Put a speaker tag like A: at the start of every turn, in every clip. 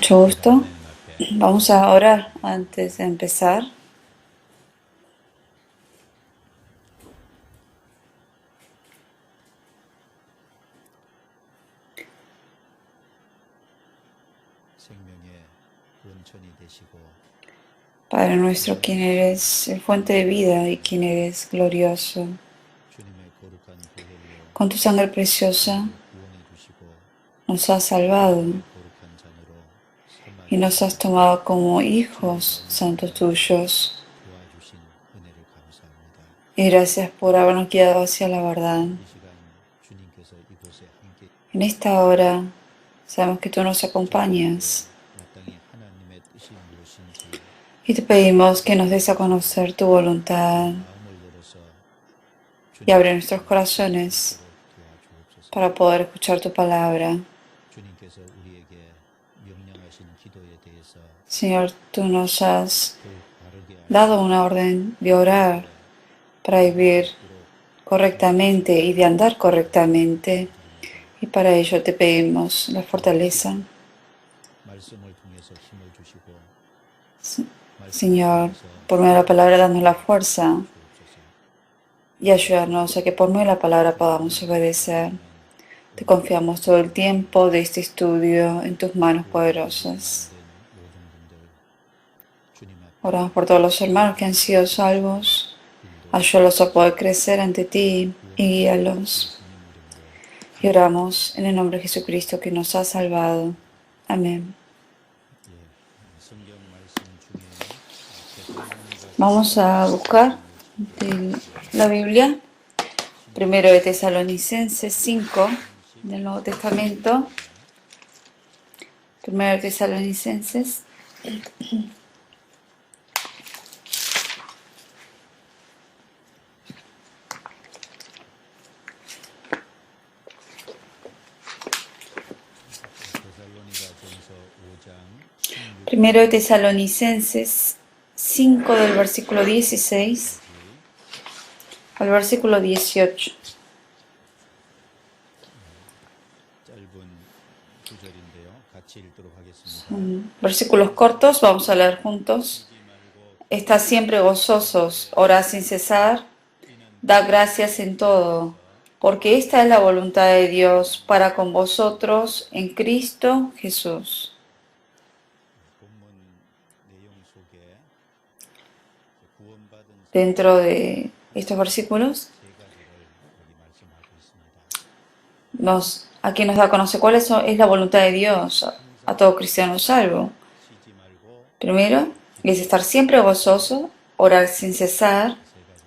A: Mucho gusto. Vamos a orar antes de empezar. Padre nuestro, quien eres el fuente de vida y quien eres glorioso, con tu sangre preciosa nos has salvado y nos has tomado como hijos santos tuyos. Y gracias por habernos guiado hacia la verdad. En esta hora sabemos que tú nos acompañas y te pedimos que nos des a conocer tu voluntad y abre nuestros corazones para poder escuchar tu palabra. Señor, tú nos has dado una orden de orar para vivir correctamente y de andar correctamente. Y para ello te pedimos la fortaleza. Señor, por medio de la palabra, danos la fuerza y ayudarnos a que por medio de la palabra podamos obedecer. Te confiamos todo el tiempo de este estudio en tus manos poderosas. Oramos por todos los hermanos que han sido salvos. Ayúdalos a poder crecer ante ti y guíalos. Y oramos en el nombre de Jesucristo que nos ha salvado. Amén. Vamos a buscar de la Biblia, primero de Tesalonicenses 5, del Nuevo Testamento. Primero de Tesalonicenses. Primero de Tesalonicenses 5 del versículo 16 al versículo 18. Son versículos cortos, vamos a leer juntos. Estad siempre gozosos, orad sin cesar, dad gracias en todo, porque esta es la voluntad de Dios para con vosotros en Cristo Jesús. Dentro de estos versículos, aquí nos da a conocer cuál es la voluntad de Dios a todo cristiano salvo. Primero, es estar siempre gozoso, orar sin cesar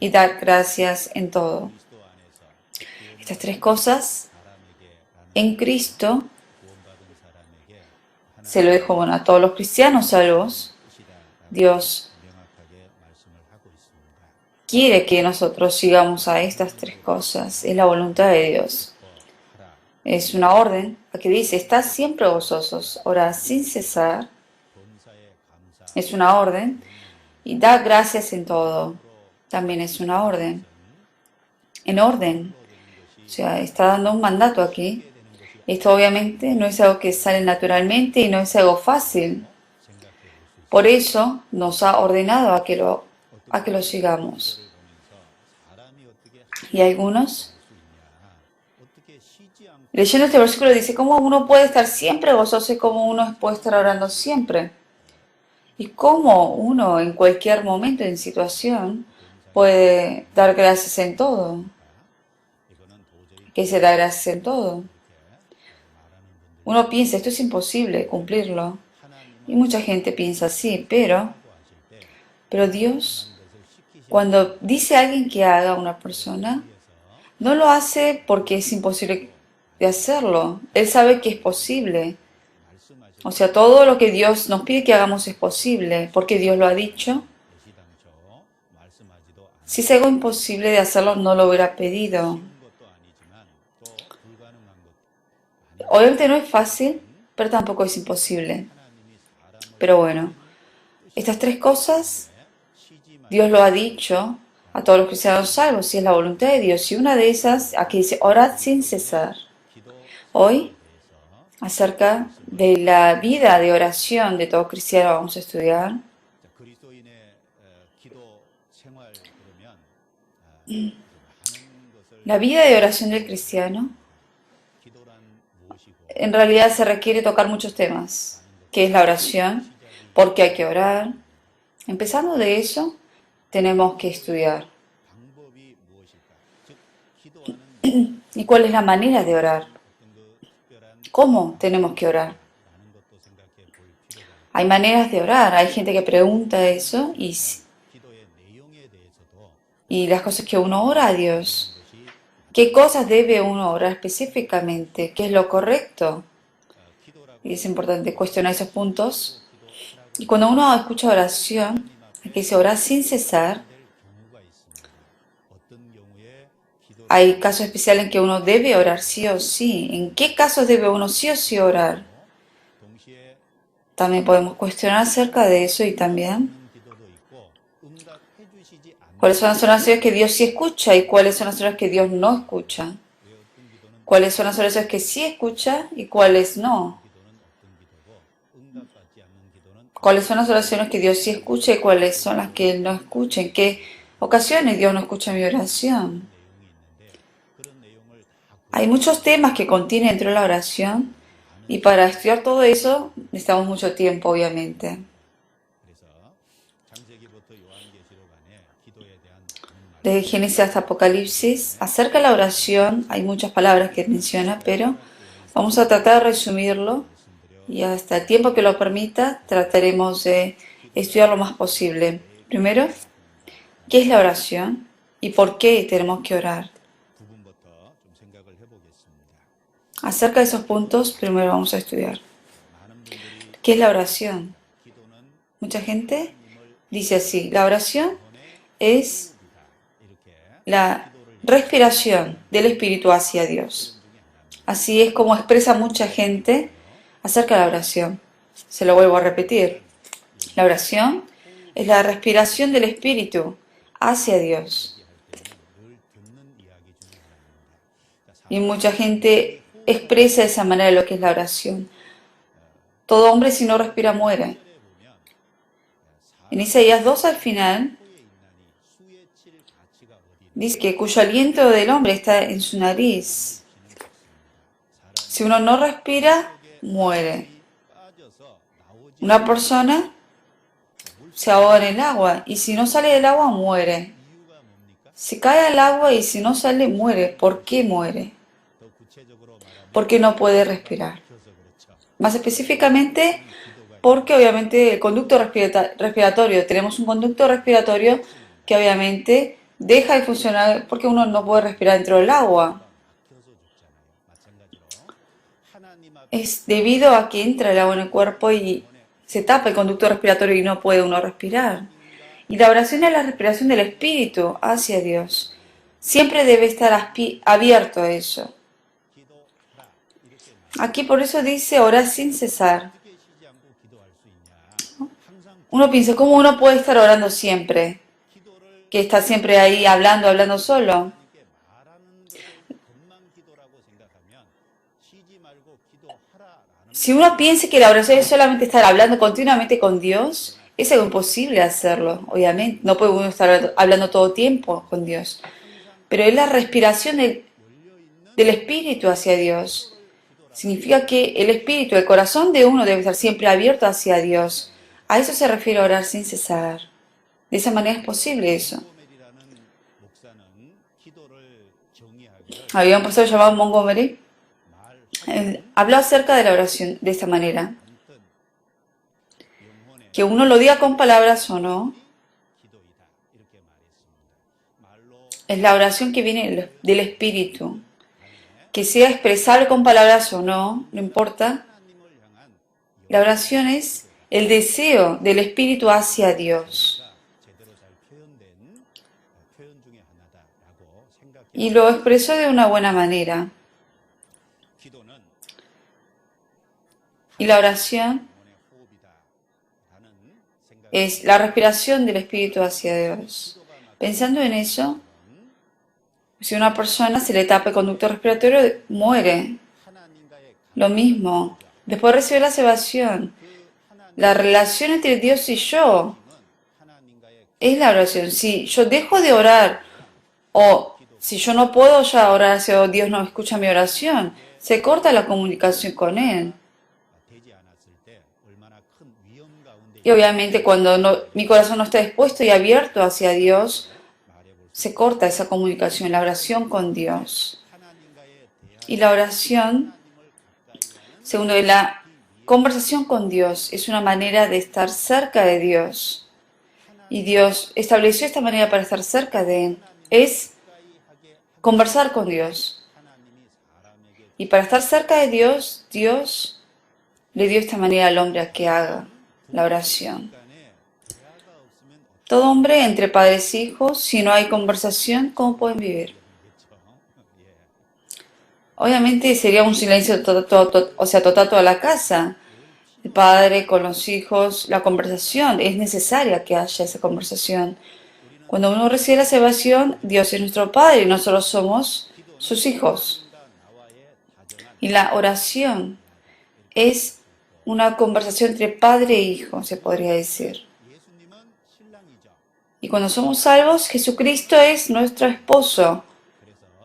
A: y dar gracias en todo. Estas tres cosas en Cristo se lo dijo a todos los cristianos salvos. Dios quiere que nosotros sigamos a estas tres cosas. Es la voluntad de Dios. Es una orden que dice, estad siempre gozosos, orad sin cesar. Es una orden. Y da gracias en todo. También es una orden. En orden. O sea, está dando un mandato aquí. Esto obviamente no es algo que sale naturalmente y no es algo fácil. Por eso nos ha ordenado a que lo sigamos. Y algunos, leyendo este versículo, dice, ¿cómo uno puede estar siempre gozoso y cómo uno puede estar orando siempre? Y cómo uno en cualquier momento, en situación, puede dar gracias en todo. Que se da gracias en todo. Uno piensa, esto es imposible cumplirlo. Y mucha gente piensa así, pero Dios, cuando dice a alguien que haga una persona, no lo hace porque es imposible de hacerlo. Él sabe que es posible. O sea, todo lo que Dios nos pide que hagamos es posible, porque Dios lo ha dicho. Si es algo imposible de hacerlo, no lo hubiera pedido. Obviamente no es fácil, pero tampoco es imposible. Pero bueno, estas tres cosas, Dios lo ha dicho a todos los cristianos salvos, si es la voluntad de Dios. Y una de esas, aquí dice, orad sin cesar. Hoy acerca de la vida de oración de todo cristiano. Vamos a estudiar. La vida de oración del cristiano, en realidad se requiere tocar muchos temas. ¿Qué es la oración? ¿Por qué hay que orar? Empezando de eso, tenemos que estudiar. ¿Y cuál es la manera de orar? ¿Cómo tenemos que orar? Hay maneras de orar. Hay gente que pregunta eso y las cosas que uno ora a Dios. ¿Qué cosas debe uno orar específicamente? ¿Qué es lo correcto? Y es importante cuestionar esos puntos. Y cuando uno escucha oración, que se ora sin cesar, hay casos especiales en que uno debe orar sí o sí. ¿En qué casos debe uno sí o sí orar? También podemos cuestionar acerca de eso y también cuáles son las oraciones que Dios sí escucha y cuáles son las oraciones que Dios no escucha. Cuáles son las oraciones que sí escucha y cuáles no. Cuáles son las oraciones que Dios sí escucha y cuáles son las que Él no escucha. ¿En qué ocasiones Dios no escucha mi oración? Hay muchos temas que contiene dentro de la oración y para estudiar todo eso necesitamos mucho tiempo, obviamente. Desde Génesis hasta Apocalipsis, acerca de la oración hay muchas palabras que menciona, pero vamos a tratar de resumirlo y hasta el tiempo que lo permita trataremos de estudiar lo más posible. Primero, ¿qué es la oración y por qué tenemos que orar? Acerca de esos puntos, primero vamos a estudiar. ¿Qué es la oración? Mucha gente dice así, la oración es la respiración del Espíritu hacia Dios. Así es como expresa mucha gente acerca de la oración. Se lo vuelvo a repetir. La oración es la respiración del Espíritu hacia Dios. Y mucha gente expresa de esa manera lo que es la oración. Todo hombre si no respira muere. En Isaías 2 al final dice que cuyo aliento del hombre está en su nariz. Si uno no respira, muere. Una persona se ahoga en el agua y si no sale del agua, muere. Se cae al agua y si no sale, muere. ¿Por qué muere? Porque no puede respirar. Más específicamente, porque obviamente el conducto respiratorio, tenemos un conducto respiratorio que obviamente deja de funcionar porque uno no puede respirar dentro del agua. Es debido a que entra el agua en el cuerpo y se tapa el conducto respiratorio y no puede uno respirar. Y la oración es la respiración del espíritu hacia Dios. Siempre debe estar abierto a eso. Aquí por eso dice orar sin cesar. Uno piensa, ¿cómo uno puede estar orando siempre? Que está siempre ahí hablando solo. Si uno piensa que la oración es solamente estar hablando continuamente con Dios, es algo imposible hacerlo, obviamente. No puede uno estar hablando todo el tiempo con Dios. Pero es la respiración del espíritu hacia Dios. Significa que el espíritu, el corazón de uno debe estar siempre abierto hacia Dios. A eso se refiere a orar sin cesar. De esa manera es posible eso. Había un pastor llamado Montgomery. Habló acerca de la oración de esta manera. Que uno lo diga con palabras o no, es la oración que viene del espíritu. Que sea expresable con palabras o no, no importa. La oración es el deseo del espíritu hacia Dios. Y lo expresó de una buena manera. Y la oración es la respiración del espíritu hacia Dios. Pensando en eso, si a una persona se le tapa el conducto respiratorio, muere. Lo mismo, después de recibir la salvación, la relación entre Dios y yo es la oración. Si yo dejo de orar o si yo no puedo ya orar hacia Dios, no escucha mi oración, se corta la comunicación con Él. Y obviamente cuando mi corazón no está dispuesto y abierto hacia Dios, se corta esa comunicación, la oración con Dios. Y la oración, segundo, la conversación con Dios es una manera de estar cerca de Dios. Y Dios estableció esta manera para estar cerca de Él. Es conversar con Dios. Y para estar cerca de Dios, Dios le dio esta manera al hombre a que haga la oración. Todo hombre, entre padres e hijos, si no hay conversación, ¿cómo pueden vivir? Obviamente sería un silencio total toda la casa. El padre con los hijos, la conversación, es necesaria que haya esa conversación. Cuando uno recibe la salvación, Dios es nuestro Padre y nosotros somos sus hijos. Y la oración es una conversación entre padre e hijo, se podría decir. Y cuando somos salvos, Jesucristo es nuestro esposo.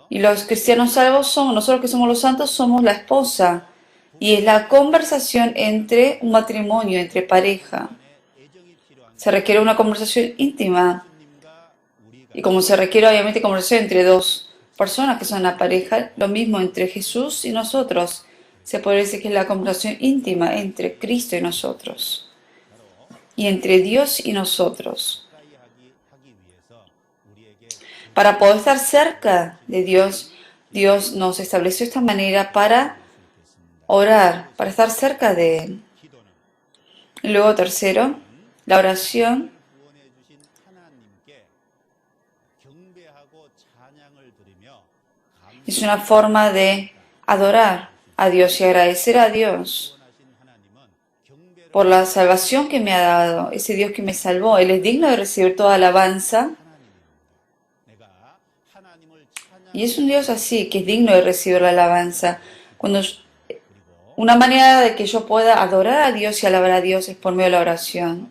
A: Y los cristianos salvos somos, nosotros que somos los santos, somos la esposa. Y es la conversación entre un matrimonio, entre pareja. Se requiere una conversación íntima. Y como se requiere obviamente conversación entre dos personas que son la pareja, lo mismo entre Jesús y nosotros. Se puede decir que es la conversación íntima entre Cristo y nosotros. Y entre Dios y nosotros. Para poder estar cerca de Dios, Dios nos estableció esta manera para orar, para estar cerca de Él. Y luego tercero, la oración es una forma de adorar a Dios y agradecer a Dios por la salvación que me ha dado, ese Dios que me salvó. Él es digno de recibir toda alabanza. Y es un Dios así, que es digno de recibir la alabanza. Una manera de que yo pueda adorar a Dios y alabar a Dios es por medio de la oración.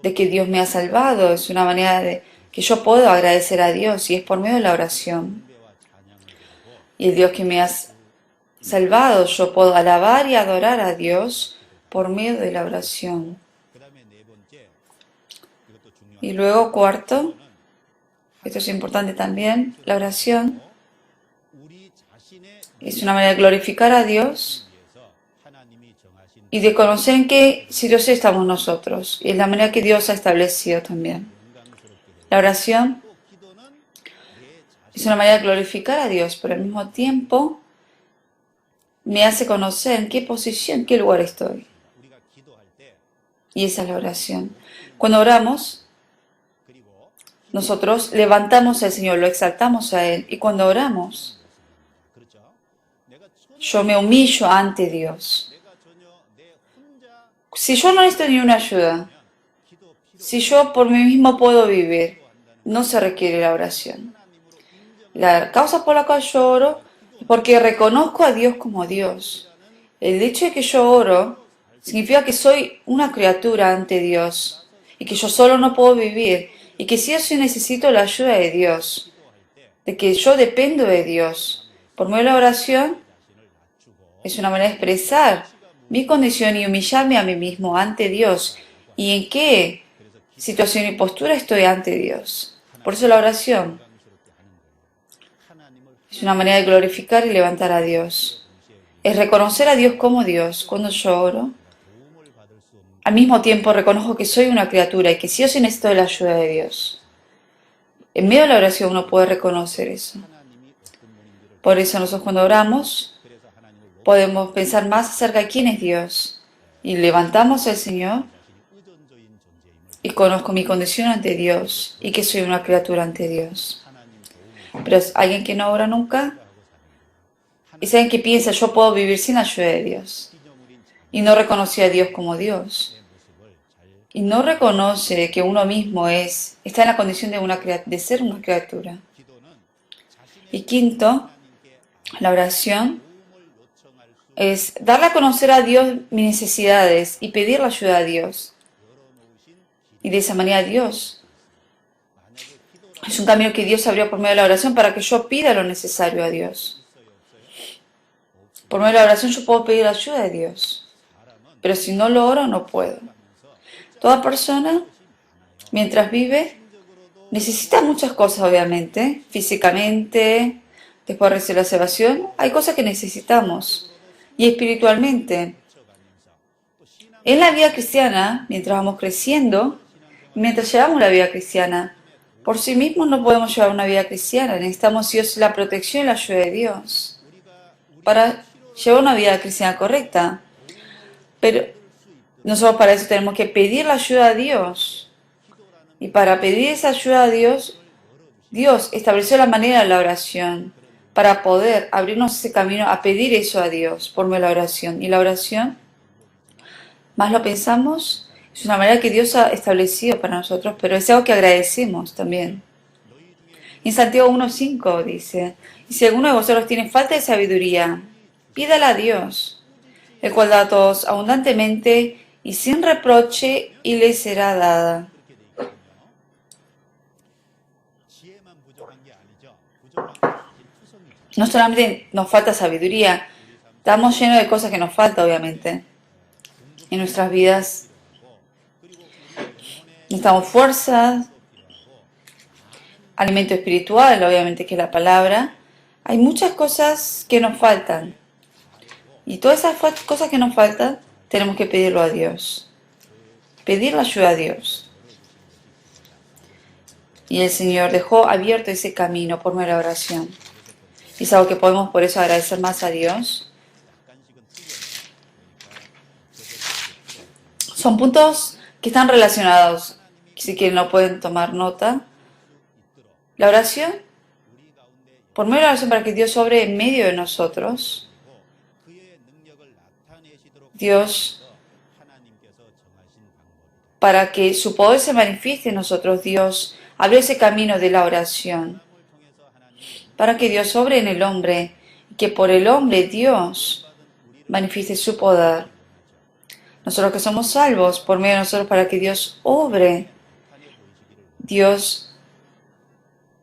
A: De que Dios me ha salvado, es una manera de que yo puedo agradecer a Dios y es por medio de la oración. Y el Dios que me ha salvado, yo puedo alabar y adorar a Dios por medio de la oración. Y luego cuarto, esto es importante también, la oración es una manera de glorificar a Dios y de conocer en qué situación estamos nosotros. Y es la manera que Dios ha establecido también. La oración es una manera de glorificar a Dios, pero al mismo tiempo me hace conocer en qué posición, en qué lugar estoy. Y esa es la oración. Cuando oramos, nosotros levantamos al Señor, lo exaltamos a Él. Y cuando oramos, yo me humillo ante Dios. Si yo no necesito ni una ayuda, si yo por mí mismo puedo vivir, no se requiere la oración. La causa por la cual yo oro es porque reconozco a Dios como Dios. El hecho de que yo oro significa que soy una criatura ante Dios y que yo solo no puedo vivir y que sí o sí necesito la ayuda de Dios, de que yo dependo de Dios. Por medio de la oración es una manera de expresar mi condición y humillarme a mí mismo ante Dios y en qué situación y postura estoy ante Dios. Por eso la oración es una manera de glorificar y levantar a Dios. Es reconocer a Dios como Dios. Cuando yo oro, al mismo tiempo reconozco que soy una criatura y que sí o sí necesito la ayuda de Dios. En medio de la oración uno puede reconocer eso. Por eso nosotros cuando oramos podemos pensar más acerca de quién es Dios y levantamos al Señor y conozco mi condición ante Dios y que soy una criatura ante Dios. Pero es alguien que no ora nunca es alguien que piensa yo puedo vivir sin la ayuda de Dios y no reconoce a Dios como Dios y no reconoce que uno mismo está en la condición de ser una criatura. Y quinto, la oración es darle a conocer a Dios mis necesidades y pedir la ayuda a Dios. Y de esa manera Dios es un camino que Dios abrió por medio de la oración para que yo pida lo necesario a Dios. Por medio de la oración yo puedo pedir la ayuda de Dios. Pero si no lo oro, no puedo. Toda persona, mientras vive, necesita muchas cosas, obviamente. Físicamente, después de recibir la salvación, hay cosas que necesitamos. Y espiritualmente. En la vida cristiana, mientras vamos creciendo, mientras llevamos la vida cristiana, por sí mismos no podemos llevar una vida cristiana. Necesitamos Dios, la protección y la ayuda de Dios para llevar una vida cristiana correcta. Pero nosotros para eso tenemos que pedir la ayuda a Dios. Y para pedir esa ayuda a Dios, Dios estableció la manera de la oración para poder abrirnos ese camino a pedir eso a Dios por medio de la oración. Y la oración, más lo pensamos, es una manera que Dios ha establecido para nosotros, pero es algo que agradecemos también. En Santiago 1:5 dice, y si alguno de vosotros tiene falta de sabiduría, pídala a Dios, el cual da a todos abundantemente y sin reproche y le será dada. No solamente nos falta sabiduría, estamos llenos de cosas que nos faltan, obviamente. En nuestras vidas necesitamos fuerza, alimento espiritual, obviamente que es la palabra. Hay muchas cosas que nos faltan. Y todas esas cosas que nos faltan, tenemos que pedirlo a Dios. Pedir la ayuda a Dios. Y el Señor dejó abierto ese camino por medio de la oración. Y es algo que podemos por eso agradecer más a Dios. Son puntos que están relacionados. Si quieren no pueden tomar nota. La oración, por medio de la oración para que Dios obre en medio de nosotros. Dios, para que su poder se manifieste en nosotros, Dios abrió ese camino de la oración. Para que Dios obre en el hombre, y que por el hombre Dios manifieste su poder. Nosotros que somos salvos, por medio de nosotros, para que Dios obre. Dios,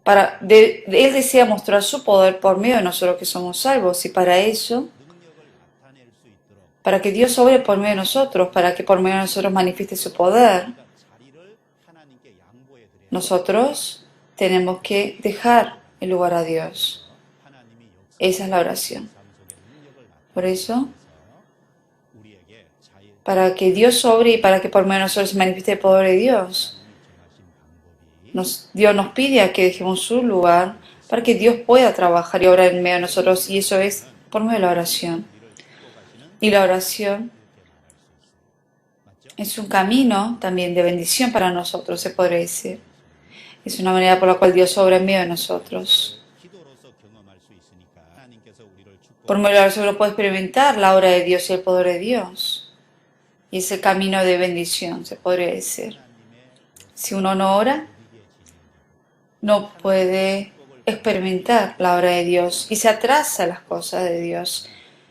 A: Él desea mostrar su poder por medio de nosotros que somos salvos. Y para eso, para que Dios obre por medio de nosotros, para que por medio de nosotros manifieste su poder, nosotros tenemos que dejar el lugar a Dios. Esa es la oración. Por eso, para que Dios obre y para que por medio de nosotros se manifieste el poder de Dios, Dios nos pide a que dejemos su lugar para que Dios pueda trabajar y obrar en medio de nosotros, y eso es por medio de la oración. Y la oración es un camino también de bendición para nosotros, se podría decir. Es una manera por la cual Dios obra en medio de nosotros. Por medio de la oración uno puede experimentar la obra de Dios y el poder de Dios. Y ese camino de bendición, se podría decir. Si uno no ora, no puede experimentar la obra de Dios y se atrasa las cosas de Dios.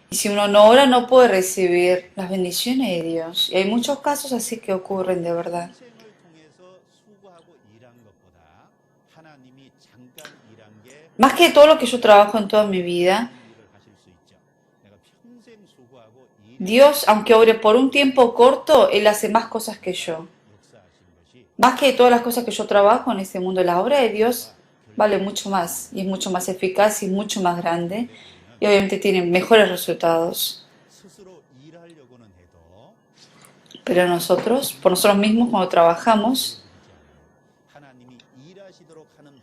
A: Y si uno no ora, no puede recibir las bendiciones de Dios. Y hay muchos casos así que ocurren de verdad. Más que todo lo que yo trabajo en toda mi vida, Dios, aunque obre por un tiempo corto, Él hace más cosas que yo. Más que todas las cosas que yo trabajo en este mundo, la obra de Dios vale mucho más y es mucho más eficaz y mucho más grande y obviamente tiene mejores resultados. Pero nosotros, por nosotros mismos cuando trabajamos,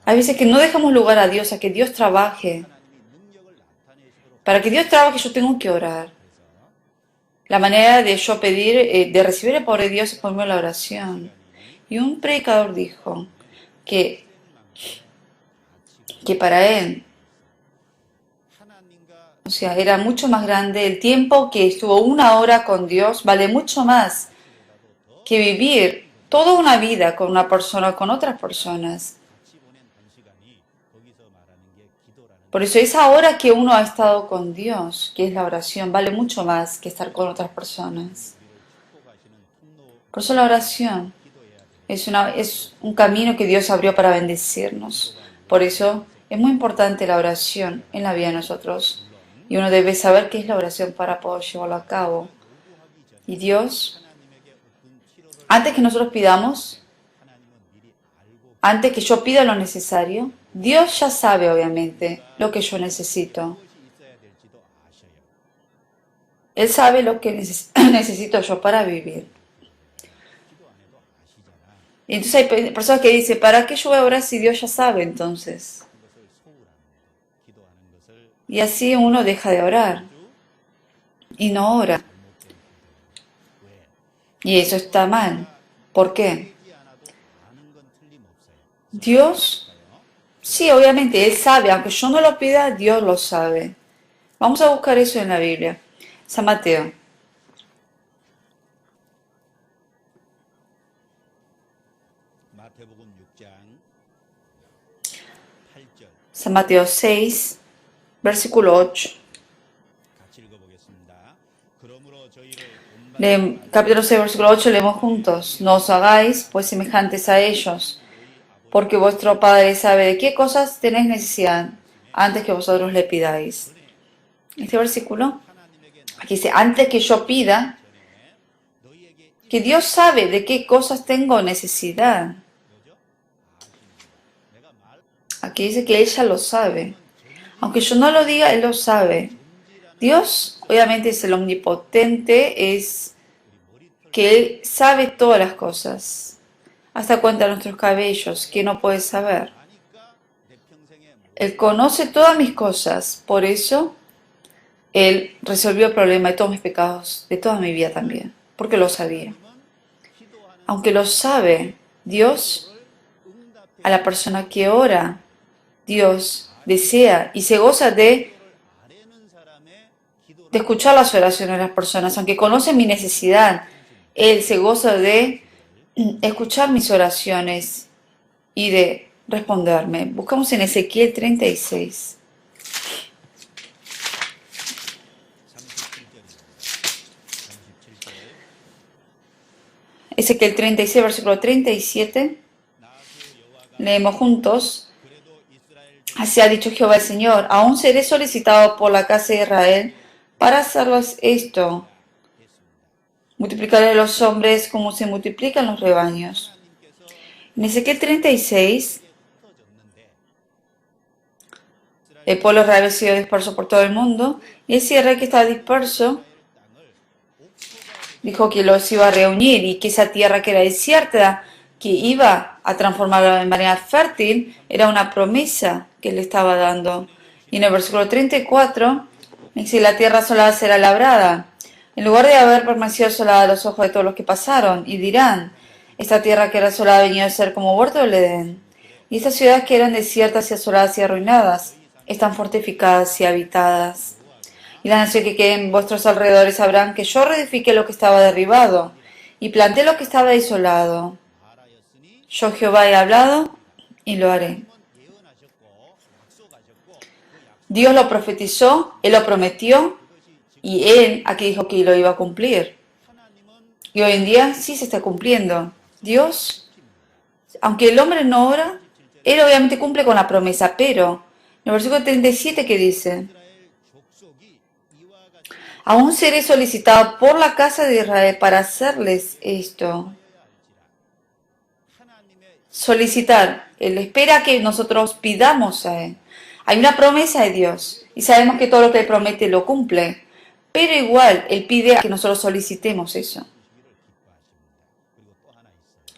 A: hay veces que no dejamos lugar a Dios, a que Dios trabaje. Para que Dios trabaje yo tengo que orar. La manera de yo pedir, de recibir el poder de Dios es por medio de la oración. Y un predicador dijo que para él, o sea, era mucho más grande el tiempo que estuvo 1 hora con Dios, vale mucho más que vivir toda una vida con una persona o con otras personas. Por eso esa hora que uno ha estado con Dios, que es la oración, vale mucho más que estar con otras personas. Por eso la oración es un camino que Dios abrió para bendecirnos. Por eso es muy importante la oración en la vida de nosotros. Y uno debe saber qué es la oración para poder llevarlo a cabo. Y Dios, antes que nosotros pidamos, antes que yo pida lo necesario, Dios ya sabe, obviamente, lo que yo necesito. Él sabe lo que necesito yo para vivir. Y entonces hay personas que dicen, ¿para qué yo voy a orar si Dios ya sabe entonces? Y así uno deja de orar y no ora. Y eso está mal. ¿Por qué? Dios, sí, obviamente, Él sabe, aunque yo no lo pida, Dios lo sabe. Vamos a buscar eso en la Biblia. San Mateo. San Mateo 6, versículo 8. Capítulo 6, versículo 8, leemos juntos. No os hagáis, pues, semejantes a ellos, porque vuestro Padre sabe de qué cosas tenéis necesidad antes que vosotros le pidáis. Este versículo, aquí dice, antes que yo pida, que Dios sabe de qué cosas tengo necesidad. Aquí dice que Él ya lo sabe. Aunque yo no lo diga, Él lo sabe. Dios, obviamente, es el omnipotente, es que Él sabe todas las cosas. Hasta cuenta nuestros cabellos, que no puede saber. Él conoce todas mis cosas, por eso Él resolvió el problema de todos mis pecados, de toda mi vida también, porque lo sabía. Aunque lo sabe, Dios, a la persona que ora, Dios desea y se goza de escuchar las oraciones de las personas, aunque conoce mi necesidad, Él se goza de escuchar mis oraciones y de responderme. Buscamos en Ezequiel 36. Ezequiel 36, versículo 37. Leemos juntos. Así ha dicho Jehová el Señor, aún seré solicitado por la casa de Israel para hacerles esto. Multiplicaré los hombres como se multiplican los rebaños. En Ezequiel 36, el pueblo de Israel había sido disperso por todo el mundo, y ese rey que estaba disperso dijo que los iba a reunir y que esa tierra que era desierta, que iba a transformarla en manera fértil, era una promesa que le estaba dando. Y en el versículo 34 dice, la tierra asolada será labrada, en lugar de haber permanecido asolada a los ojos de todos los que pasaron, y dirán, esta tierra que era asolada venía a ser como huerto del Edén, y estas ciudades que eran desiertas y asoladas y arruinadas, están fortificadas y habitadas. Y la nación que quede en vuestros alrededores sabrán que yo reedifiqué lo que estaba derribado, y planté lo que estaba desolado. Yo Jehová he hablado y lo haré. Dios lo profetizó, Él lo prometió, y Él aquí dijo que lo iba a cumplir. Y hoy en día sí se está cumpliendo. Dios, aunque el hombre no ora, Él obviamente cumple con la promesa, pero en el versículo 37 que dice, aún seré solicitado por la casa de Israel para hacerles esto. Solicitar. Él espera que nosotros pidamos a Él. Hay una promesa de Dios y sabemos que todo lo que Él promete lo cumple. Pero igual, Él pide a que nosotros solicitemos eso.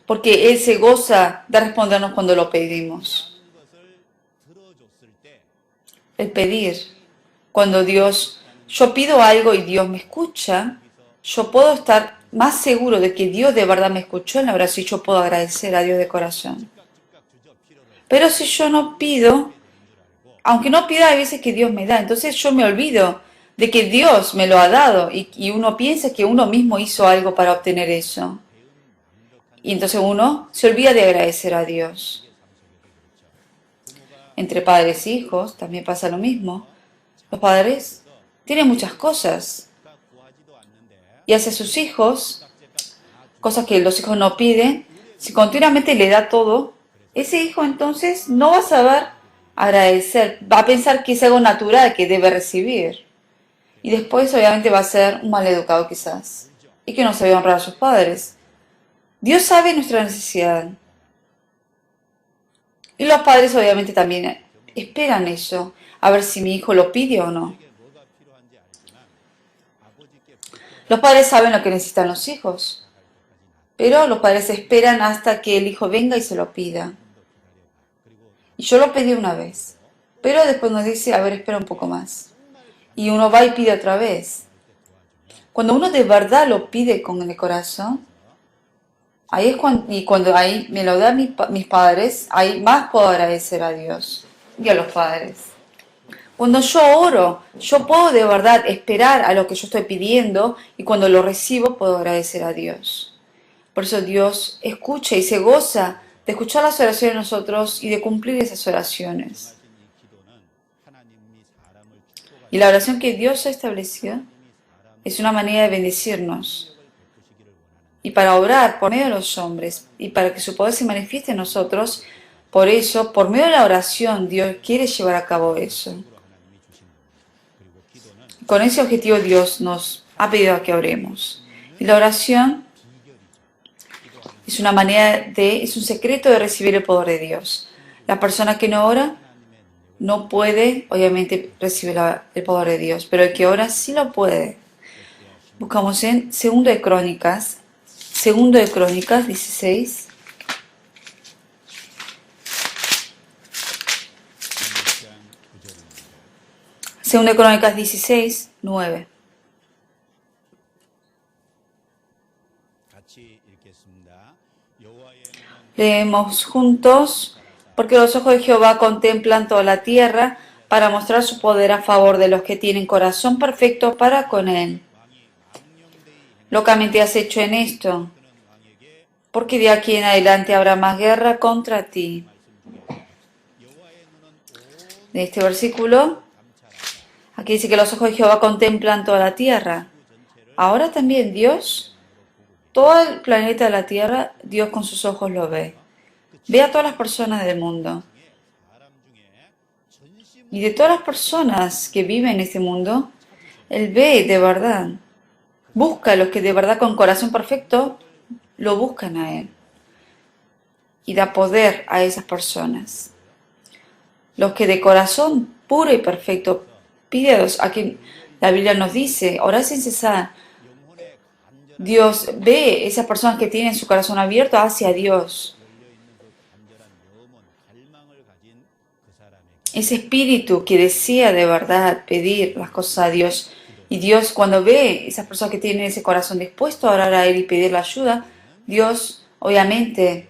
A: Porque Él se goza de respondernos cuando lo pedimos. El pedir. Cuando yo pido algo y Dios me escucha, yo puedo estar más seguro de que Dios de verdad me escuchó en la oración y yo puedo agradecer a Dios de corazón. Pero si yo no pido, aunque no pida, hay veces que Dios me da. Entonces yo me olvido de que Dios me lo ha dado y uno piensa que uno mismo hizo algo para obtener eso. Y entonces uno se olvida de agradecer a Dios. Entre padres e hijos también pasa lo mismo. Los padres tienen muchas cosas y hacia sus hijos, cosas que los hijos no piden, si continuamente le da todo, ese hijo entonces no va a saber agradecer, va a pensar que es algo natural que debe recibir. Y después obviamente va a ser un maleducado quizás y que no sabe honrar a sus padres. Dios sabe nuestra necesidad. Y los padres obviamente también esperan eso, a ver si mi hijo lo pide o no. Los padres saben lo que necesitan los hijos, pero los padres esperan hasta que el hijo venga y se lo pida. Y yo lo pedí una vez, pero después nos dice, a ver, espera un poco más. Y uno va y pide otra vez. Cuando uno de verdad lo pide con el corazón, ahí es cuando ahí me lo dan mis padres, ahí más puedo agradecer a Dios y a los padres. Cuando yo oro, yo puedo de verdad esperar a lo que yo estoy pidiendo y cuando lo recibo puedo agradecer a Dios. Por eso Dios escucha y se goza de escuchar las oraciones de nosotros y de cumplir esas oraciones. Y la oración que Dios ha establecido es una manera de bendecirnos y para obrar por medio de los hombres y para que su poder se manifieste en nosotros. Por eso, por medio de la oración, Dios quiere llevar a cabo eso. Con ese objetivo Dios nos ha pedido a que oremos. Y la oración es una manera es un secreto de recibir el poder de Dios. La persona que no ora no puede, obviamente, recibir el poder de Dios, pero el que ora sí lo puede. Buscamos en Segundo de Crónicas 16. Segundo de Crónicas 16, 9. Leemos juntos, porque los ojos de Jehová contemplan toda la tierra para mostrar su poder a favor de los que tienen corazón perfecto para con él. Locamente has hecho en esto, porque de aquí en adelante habrá más guerra contra ti. De este versículo, aquí dice que los ojos de Jehová contemplan toda la tierra. Ahora también Dios, todo el planeta de la tierra, Dios con sus ojos lo ve. Ve a todas las personas del mundo. Y de todas las personas que viven en este mundo, Él ve de verdad. Busca a los que de verdad con corazón perfecto lo buscan a Él. Y da poder a esas personas. Los que de corazón puro y perfecto pide a Dios, a quien la Biblia nos dice, orad sin cesar. Dios ve esas personas que tienen su corazón abierto hacia Dios. Ese espíritu que desea de verdad pedir las cosas a Dios. Y Dios, cuando ve esas personas que tienen ese corazón dispuesto a orar a Él y pedir la ayuda, Dios obviamente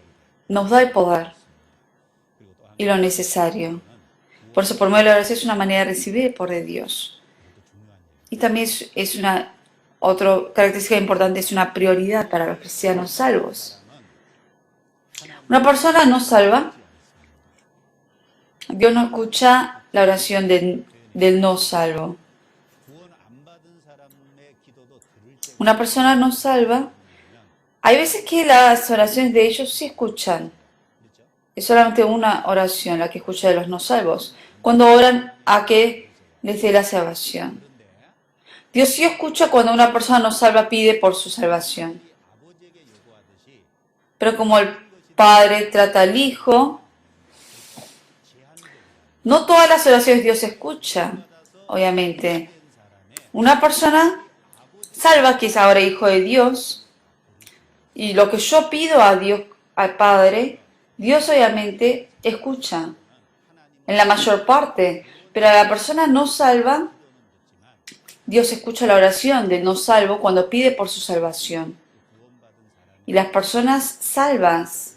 A: nos da el poder y lo necesario. Por eso, por medio de la oración es una manera de recibir el poder de Dios. Y también es una otra característica importante, es una prioridad para los cristianos salvos. Una persona no salva, Dios no escucha la oración del no salvo. Una persona no salva, hay veces que las oraciones de ellos sí escuchan. Es solamente una oración la que escucha de los no salvos. Cuando oran a que les dé la salvación. Dios sí escucha cuando una persona no salva pide por su salvación. Pero como el Padre trata al Hijo, no todas las oraciones Dios escucha, obviamente. Una persona salva que es ahora hijo de Dios, y lo que yo pido a Dios, al Padre, Dios obviamente escucha, en la mayor parte, pero a la persona no salva, Dios escucha la oración del no salvo cuando pide por su salvación. Y las personas salvas,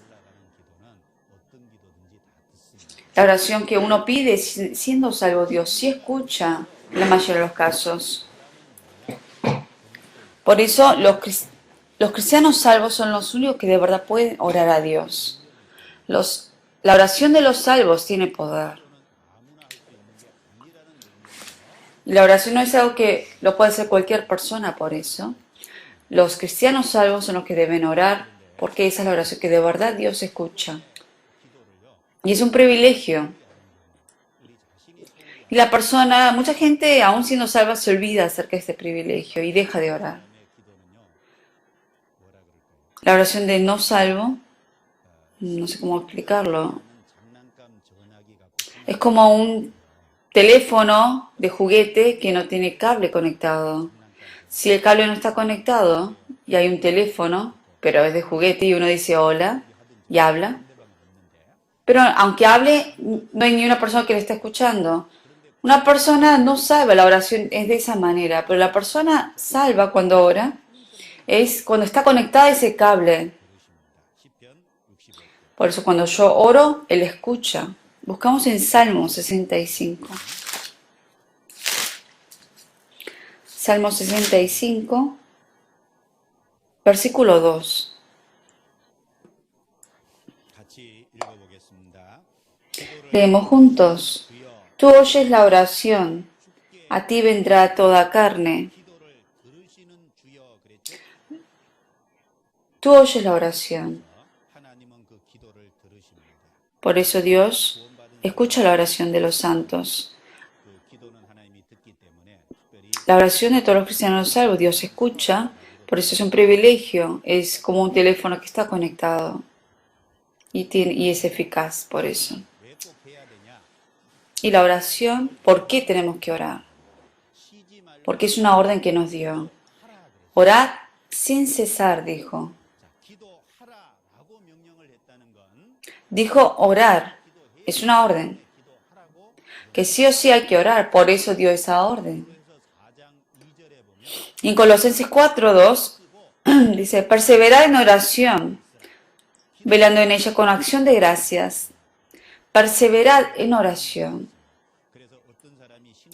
A: la oración que uno pide siendo salvo, Dios sí escucha en la mayoría de los casos. Por eso los cristianos salvos son los únicos que de verdad pueden orar a Dios. La oración de los salvos tiene poder. Y la oración no es algo que lo puede hacer cualquier persona por eso. Los cristianos salvos son los que deben orar, porque esa es la oración que de verdad Dios escucha. Y es un privilegio. Y la persona, mucha gente, aún siendo salva, se olvida acerca de este privilegio y deja de orar. La oración de no salvo, no sé cómo explicarlo, es como un teléfono de juguete que no tiene cable conectado. Si el cable no está conectado y hay un teléfono, pero es de juguete y uno dice hola y habla, pero aunque hable, no hay ni una persona que le está escuchando. Una persona no salva, la oración es de esa manera, pero la persona salva cuando ora es cuando está conectada a ese cable. Por eso cuando yo oro, Él escucha. Buscamos en Salmo 65. Salmo 65, versículo 2. Leemos juntos. Tú oyes la oración, a ti vendrá toda carne. Tú oyes la oración. Por eso Dios escucha la oración de los santos. La oración de todos los cristianos salvos, Dios escucha, por eso es un privilegio, es como un teléfono que está conectado y es eficaz por eso. Y la oración, ¿por qué tenemos que orar? Porque es una orden que nos dio. Orad sin cesar, dijo. Dijo orar, es una orden, que sí o sí hay que orar, por eso dio esa orden. Y en Colosenses 4:2 dice, perseverad en oración, velando en ella con acción de gracias. Perseverad en oración.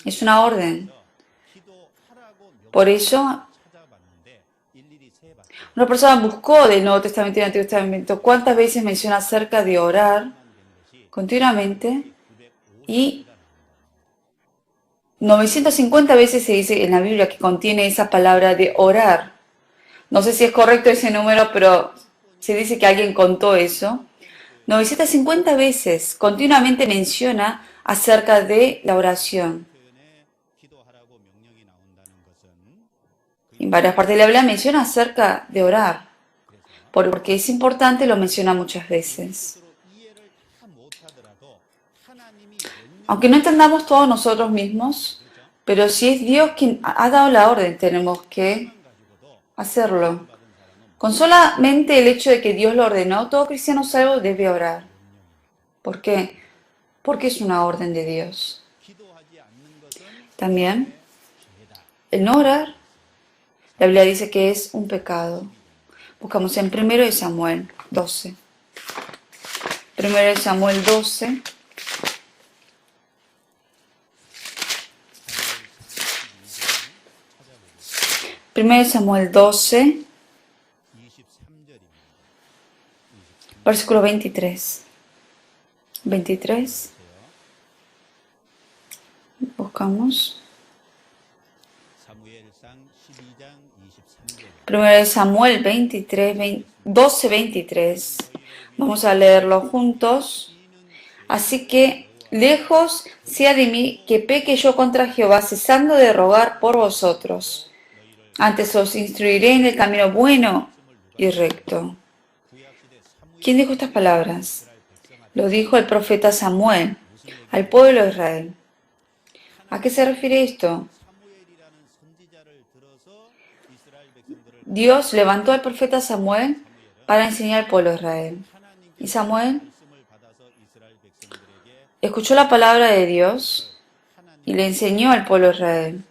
A: Es una orden. Por eso, una persona buscó del Nuevo Testamento y del Antiguo Testamento cuántas veces menciona acerca de orar continuamente y 950 veces se dice en la Biblia que contiene esa palabra de orar. No sé si es correcto ese número, pero se dice que alguien contó eso. 950 veces continuamente menciona acerca de la oración. En varias partes de la Biblia menciona acerca de orar, porque es importante, lo menciona muchas veces. Aunque no entendamos todos nosotros mismos, pero si es Dios quien ha dado la orden, tenemos que hacerlo. Con solamente el hecho de que Dios lo ordenó, todo cristiano salvo debe orar. ¿Por qué? Porque es una orden de Dios. También, el no orar, la Biblia dice que es un pecado. Buscamos en 1 Samuel 12. 1 Samuel 12. Primero Samuel 12, versículo 23. 23. Buscamos. 1 Samuel 23, 12, 23. Vamos a leerlo juntos. Así que, lejos sea de mí que peque yo contra Jehová, cesando de rogar por vosotros. Antes os instruiré en el camino bueno y recto. ¿Quién dijo estas palabras? Lo dijo el profeta Samuel al pueblo de Israel. ¿A qué se refiere esto? Dios levantó al profeta Samuel para enseñar al pueblo de Israel. Y Samuel escuchó la palabra de Dios y le enseñó al pueblo de Israel.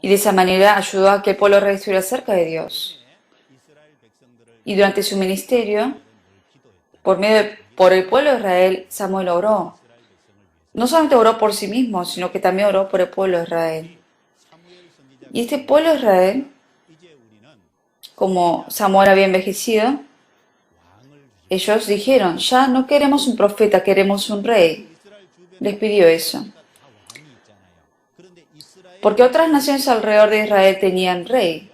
A: Y de esa manera ayudó a que el pueblo de Israel estuviera cerca de Dios. Y durante su ministerio, por el pueblo de Israel, Samuel oró. No solamente oró por sí mismo, sino que también oró por el pueblo de Israel. Y este pueblo de Israel, como Samuel había envejecido, ellos dijeron, ya no queremos un profeta, queremos un rey. Les pidió eso. porque otras naciones alrededor de Israel tenían rey.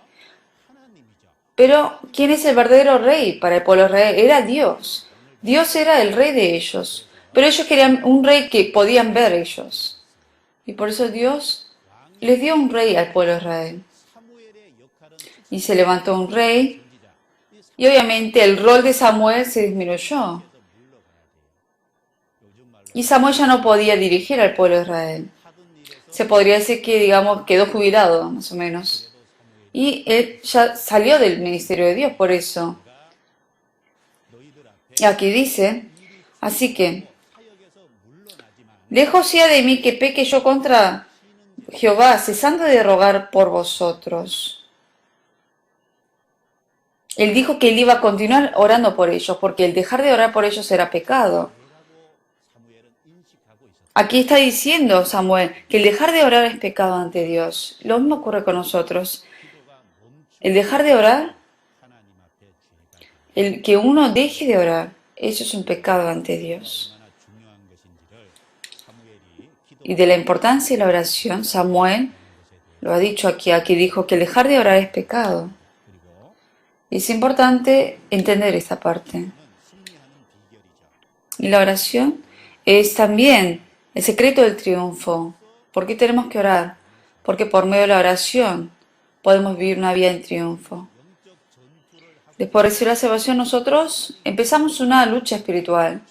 A: Pero, ¿quién es el verdadero rey para el pueblo de Israel? Era Dios. Dios era el rey de ellos. Pero ellos querían un rey que podían ver ellos. Y por eso Dios les dio un rey al pueblo de Israel. Y se levantó un rey. Y obviamente el rol de Samuel se disminuyó. Y Samuel ya no podía dirigir al pueblo de Israel. Se podría decir que, digamos, quedó jubilado, más o menos. Y él ya salió del ministerio de Dios por eso. Y aquí dice, así que, lejos sea de mí que peque yo contra Jehová, cesando de rogar por vosotros. Él dijo que él iba a continuar orando por ellos, porque el dejar de orar por ellos era pecado. Aquí está diciendo Samuel que el dejar de orar es pecado ante Dios. Lo mismo ocurre con nosotros. El dejar de orar, el que uno deje de orar, eso es un pecado ante Dios. Y de la importancia de la oración, Samuel lo ha dicho aquí dijo que el dejar de orar es pecado. Y es importante entender esta parte. Y la oración es también el secreto del triunfo. ¿Por qué tenemos que orar? Porque por medio de la oración podemos vivir una vida en triunfo. Después de recibir la salvación, nosotros empezamos una lucha espiritual.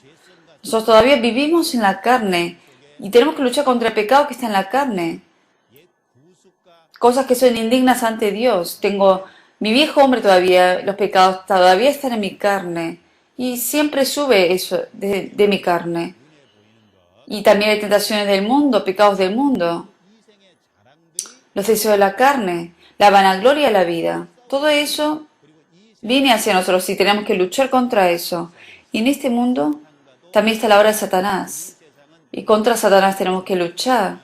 A: Nosotros todavía vivimos en la carne y tenemos que luchar contra el pecado que está en la carne. Cosas que son indignas ante Dios. Tengo mi viejo hombre todavía, los pecados todavía están en mi carne. Y siempre sube eso de mi carne. Y también hay tentaciones del mundo, pecados del mundo. Los deseos de la carne, la vanagloria de la vida. Todo eso viene hacia nosotros y tenemos que luchar contra eso. Y en este mundo también está la obra de Satanás. Y contra Satanás tenemos que luchar.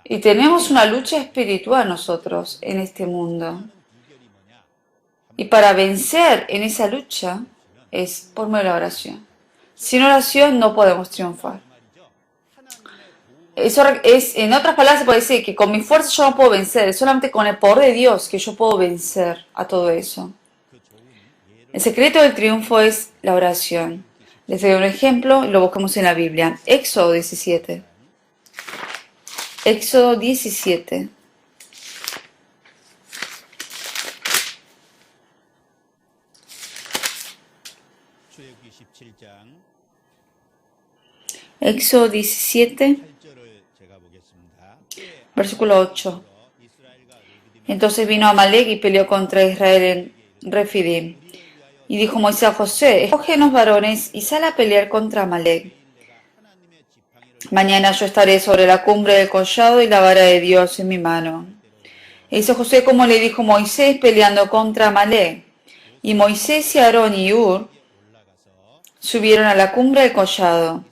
A: Y tenemos una lucha espiritual nosotros en este mundo. Y para vencer en esa lucha es por medio de la oración. Sin oración no podemos triunfar. Eso es, en otras palabras se puede decir que con mi fuerza yo no puedo vencer, es solamente con el poder de Dios que yo puedo vencer a todo eso. El secreto del triunfo es la oración. Les doy un ejemplo, lo buscamos en la Biblia. Éxodo 17. Éxodo 17. Éxodo 17, versículo 8. Entonces vino Amalek y peleó contra Israel en Refidim. Y dijo Moisés a Josué, escógenos varones y sal a pelear contra Amalek. Mañana yo estaré sobre la cumbre del collado y la vara de Dios en mi mano. E hizo Josué como le dijo Moisés peleando contra Amalek. Y Moisés y Aarón y Hur subieron a la cumbre del collado.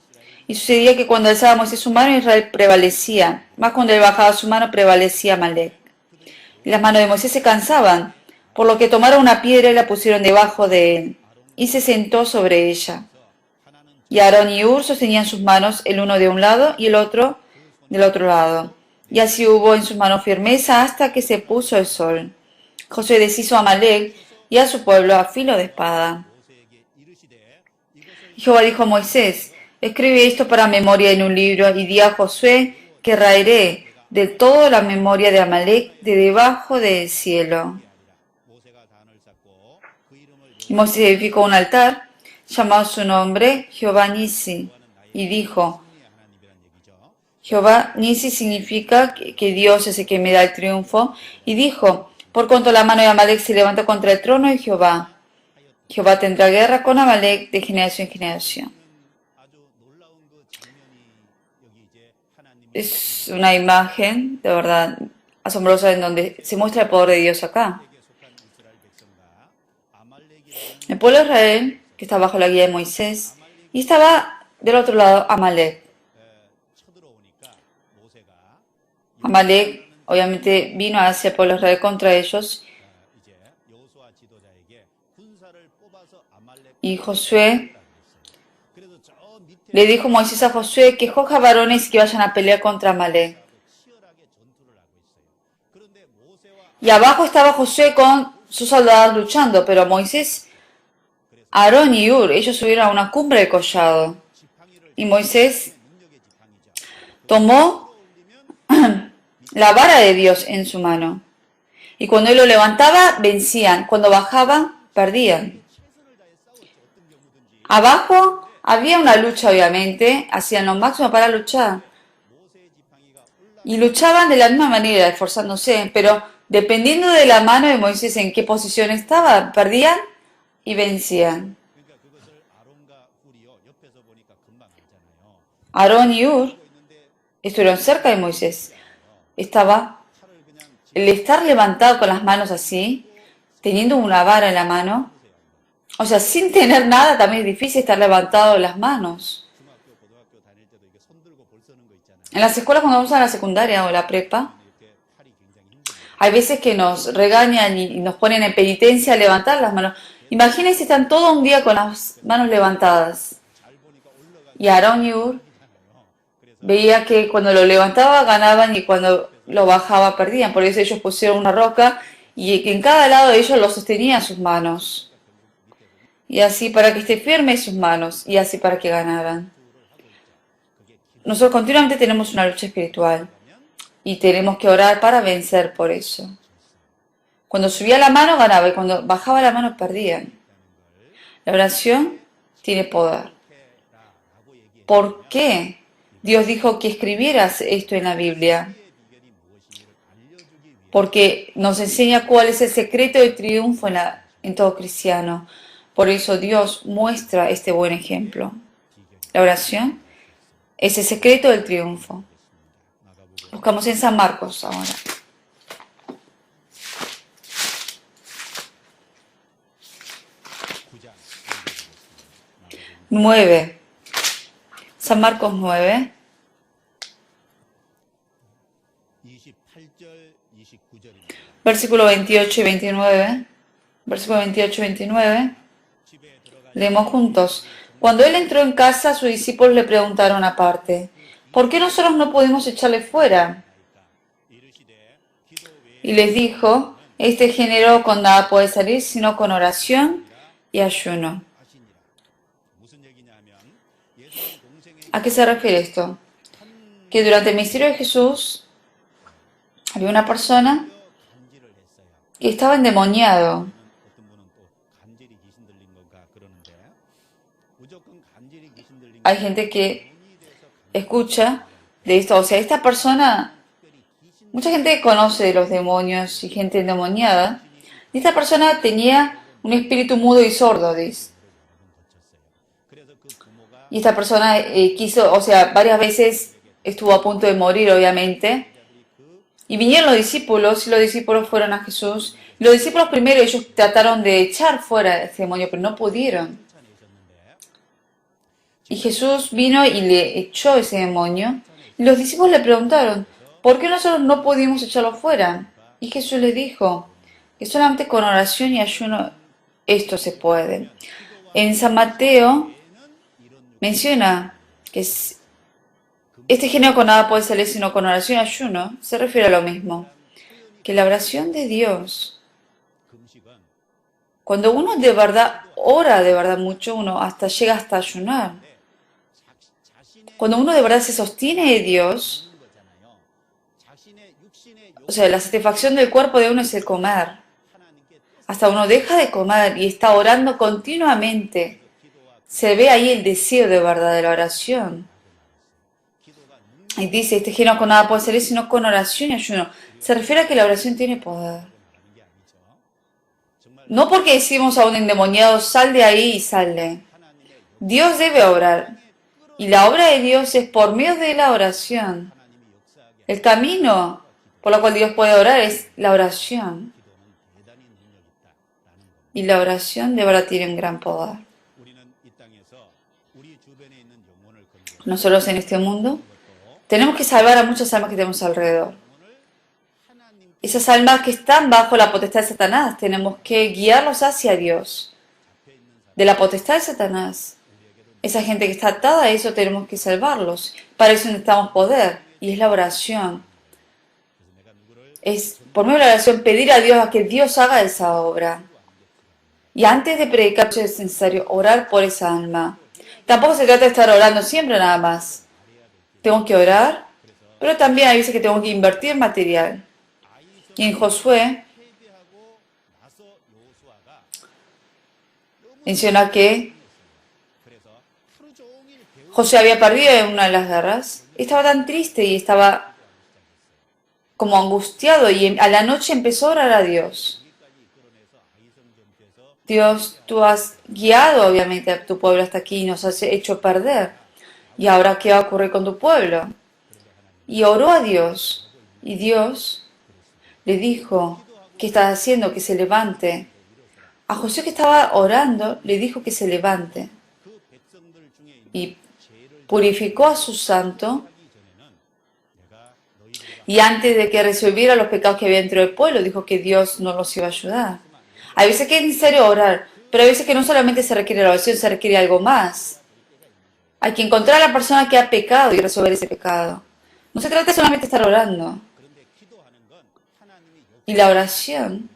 A: Y sucedía que cuando alzaba Moisés su mano, Israel prevalecía. Más cuando él bajaba su mano, prevalecía Amalek. Y las manos de Moisés se cansaban, por lo que tomaron una piedra y la pusieron debajo de él. Y se sentó sobre ella. Y Aarón y Hur sostenían sus manos, el uno de un lado y el otro del otro lado. Y así hubo en sus manos firmeza hasta que se puso el sol. Josué deshizo a Amalek y a su pueblo a filo de espada. Y Jehová dijo a Moisés, escribe esto para memoria en un libro y di a Josué que raeré del todo la memoria de Amalek de debajo del cielo. Y Moisés edificó un altar, llamado su nombre Jehová Nisi, y dijo, Jehová Nisi significa que Dios es el que me da el triunfo, y dijo, por cuanto la mano de Amalek se levanta contra el trono de Jehová, Jehová tendrá guerra con Amalek de generación en generación. Es una imagen, de verdad, asombrosa en donde se muestra el poder de Dios acá. El pueblo de Israel, que está bajo la guía de Moisés, y estaba del otro lado Amalek. Amalek, obviamente, vino hacia el pueblo de Israel contra ellos. Y Josué le dijo Moisés a Josué que escoja varones que vayan a pelear contra Amalek. Y abajo estaba Josué con sus soldados luchando, pero Moisés, Aarón y Hur, ellos subieron a una cumbre del collado. Y Moisés tomó la vara de Dios en su mano. Y cuando él lo levantaba, vencían. Cuando bajaba, perdían. Abajo había una lucha, obviamente. Hacían lo máximo para luchar. Y luchaban de la misma manera, esforzándose. Pero dependiendo de la mano de Moisés en qué posición estaba, perdían y vencían. Aarón y Hur estuvieron cerca de Moisés. El estar levantado con las manos así, teniendo una vara en la mano, o sea, sin tener nada, también es difícil estar levantado las manos. En las escuelas, cuando vamos a la secundaria o la prepa, hay veces que nos regañan y nos ponen en penitencia a levantar las manos. Imagínense, están todo un día con las manos levantadas. Y Aarón y Hur veía que cuando lo levantaba ganaban y cuando lo bajaba perdían. Por eso ellos pusieron una roca y en cada lado de ellos lo sostenían sus manos. Y así para que esté firme sus manos y así para que ganaran. Nosotros continuamente tenemos una lucha espiritual y tenemos que orar para vencer por eso. Cuando subía la mano ganaba y cuando bajaba la mano perdían. La oración tiene poder. ¿Por qué Dios dijo que escribieras esto en la Biblia? Porque nos enseña cuál es el secreto del triunfo en todo cristiano. Por eso Dios muestra este buen ejemplo. La oración es el secreto del triunfo. Buscamos en San Marcos ahora. Nueve. San Marcos 9. Versículo 28 y 29. Versículo 28 y 29. Leemos juntos. Cuando él entró en casa, sus discípulos le preguntaron aparte, ¿por qué nosotros no pudimos echarle fuera? Y les dijo, este género con nada puede salir sino con oración y ayuno. ¿A qué se refiere esto? Que durante el ministerio de Jesús había una persona que estaba endemoniado. Hay gente que escucha de esto, o sea, esta persona, mucha gente conoce de los demonios y gente endemoniada, y esta persona tenía un espíritu mudo y sordo, dice. Y esta persona quiso, o sea, varias veces estuvo a punto de morir, obviamente, y vinieron los discípulos, y los discípulos fueron a Jesús. Y los discípulos primero, ellos trataron de echar fuera este demonio, pero no pudieron. Y Jesús vino y le echó ese demonio. Y los discípulos le preguntaron, ¿por qué nosotros no pudimos echarlo fuera? Y Jesús les dijo que solamente con oración y ayuno esto se puede. En San Mateo menciona que este género con nada puede salir sino con oración y ayuno. Se refiere a lo mismo. Que la oración de Dios, cuando uno de verdad ora de verdad mucho, uno hasta llega hasta ayunar. Cuando uno de verdad se sostiene de Dios, o sea, la satisfacción del cuerpo de uno es el comer. Hasta uno deja de comer y está orando continuamente. Se ve ahí el deseo de verdad de la oración. Y dice, este género con nada puede salir sino con oración y ayuno. Se refiere a que la oración tiene poder. No porque decimos a un endemoniado, sal de ahí y sale. Dios debe orar. Y la obra de Dios es por medio de la oración. El camino por el cual Dios puede orar es la oración. Y la oración de verdad tiene un gran poder. Nosotros en este mundo tenemos que salvar a muchas almas que tenemos alrededor. Esas almas que están bajo la potestad de Satanás, tenemos que guiarlos hacia Dios. De la potestad de Satanás. Esa gente que está atada a eso tenemos que salvarlos. Para eso necesitamos poder. Y es la oración. Es por medio de la oración pedir a Dios a que Dios haga esa obra. Y antes de predicar es necesario orar por esa alma. Tampoco se trata de estar orando siempre nada más. Tengo que orar, pero también hay veces que tengo que invertir material. Y en Josué menciona que Josué había perdido en una de las guerras. Estaba tan triste y estaba como angustiado y a la noche empezó a orar a Dios. Dios, tú has guiado obviamente a tu pueblo hasta aquí y nos has hecho perder. ¿Y ahora qué va a ocurrir con tu pueblo? Y oró a Dios. Y Dios le dijo, ¿qué estás haciendo? Que se levante. A José que estaba orando, le dijo que se levante. Y purificó a su santo. Y antes de que resolviera los pecados que había dentro del pueblo, dijo que Dios no los iba a ayudar. Hay veces que es necesario orar, pero hay veces que no solamente se requiere la oración, se requiere algo más. Hay que encontrar a la persona que ha pecado y resolver ese pecado. No se trata solamente de estar orando. Y la oración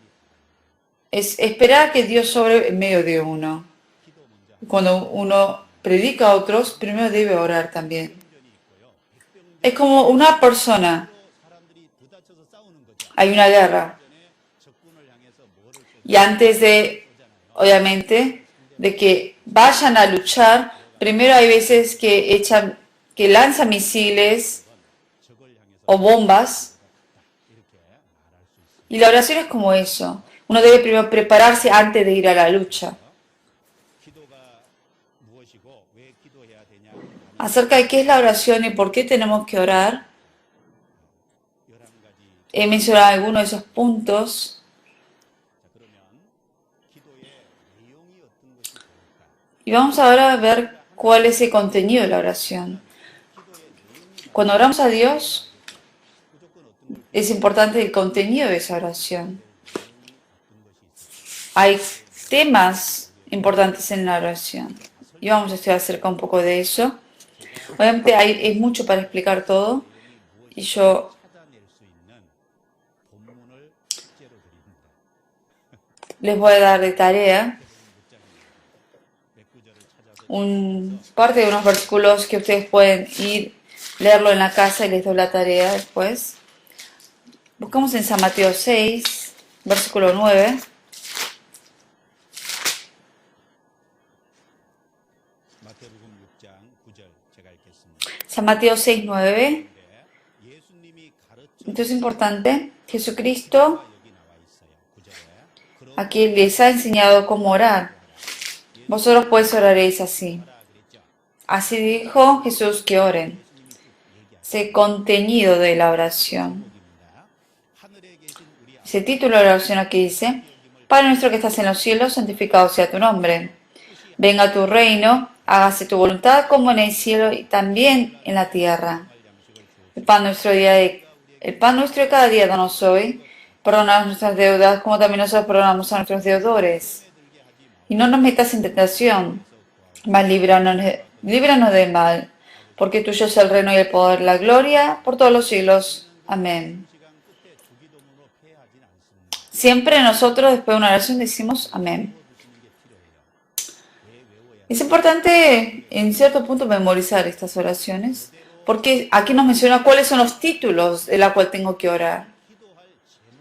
A: es esperar que Dios sobre en medio de uno. Cuando uno predica a otros, primero debe orar también. Es como una persona. Hay una guerra. Y antes de, obviamente, de que vayan a luchar, primero hay veces que lanzan misiles o bombas. Y la oración es como eso. Uno debe primero prepararse antes de ir a la lucha. Acerca de qué es la oración y por qué tenemos que orar, he mencionado algunos de esos puntos. Y vamos ahora a ver cuál es el contenido de la oración. Cuando oramos a Dios, es importante el contenido de esa oración. Hay temas importantes en la oración. Y vamos a estudiar acerca un poco de eso. Obviamente es mucho para explicar todo. Y yo les voy a dar de tarea parte de unos versículos que ustedes pueden leerlo en la casa y les doy la tarea después. Buscamos en San Mateo 6, versículo 9. San Mateo 6, 9. Entonces es importante, Jesucristo aquí les ha enseñado cómo orar. Vosotros pues oraréis así. Así dijo Jesús que oren. Ese contenido de la oración. Ese título de la oración aquí dice: Padre nuestro que estás en los cielos, santificado sea tu nombre. Venga tu reino, hágase tu voluntad como en el cielo y también en la tierra. El pan nuestro de cada día danos hoy. Perdona nuestras deudas como también nosotros perdonamos a nuestros deudores. Y no nos metas en tentación, mas líbranos del mal, porque tuyo es el reino y el poder, la gloria, por todos los siglos. Amén. Siempre nosotros, después de una oración, decimos amén. Es importante, en cierto punto, memorizar estas oraciones, porque aquí nos menciona cuáles son los títulos de la cual tengo que orar.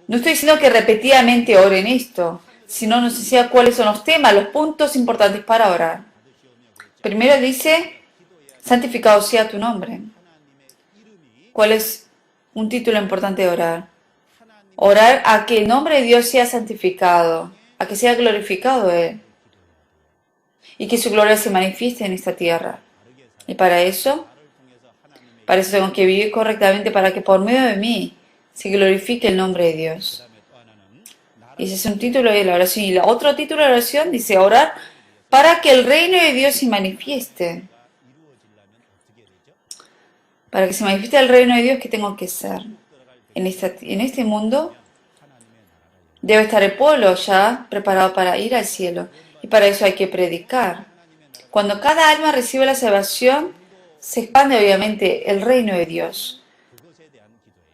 A: No estoy diciendo que repetidamente oren esto, sino nos decía cuáles son los temas, los puntos importantes para orar. Primero dice: santificado sea tu nombre. ¿Cuál es un título importante de orar? Orar a que el nombre de Dios sea santificado, a que sea glorificado Él, y que su gloria se manifieste en esta tierra. Y para eso tengo que vivir correctamente, para que por medio de mí se glorifique el nombre de Dios. Y ese es un título de la oración. Y el otro título de la oración dice: orar para que el reino de Dios se manifieste. Para que se manifieste el reino de Dios, ¿qué tengo que hacer? En este mundo debe estar el pueblo ya preparado para ir al cielo. Y para eso hay que predicar. Cuando cada alma recibe la salvación, se expande obviamente el reino de Dios.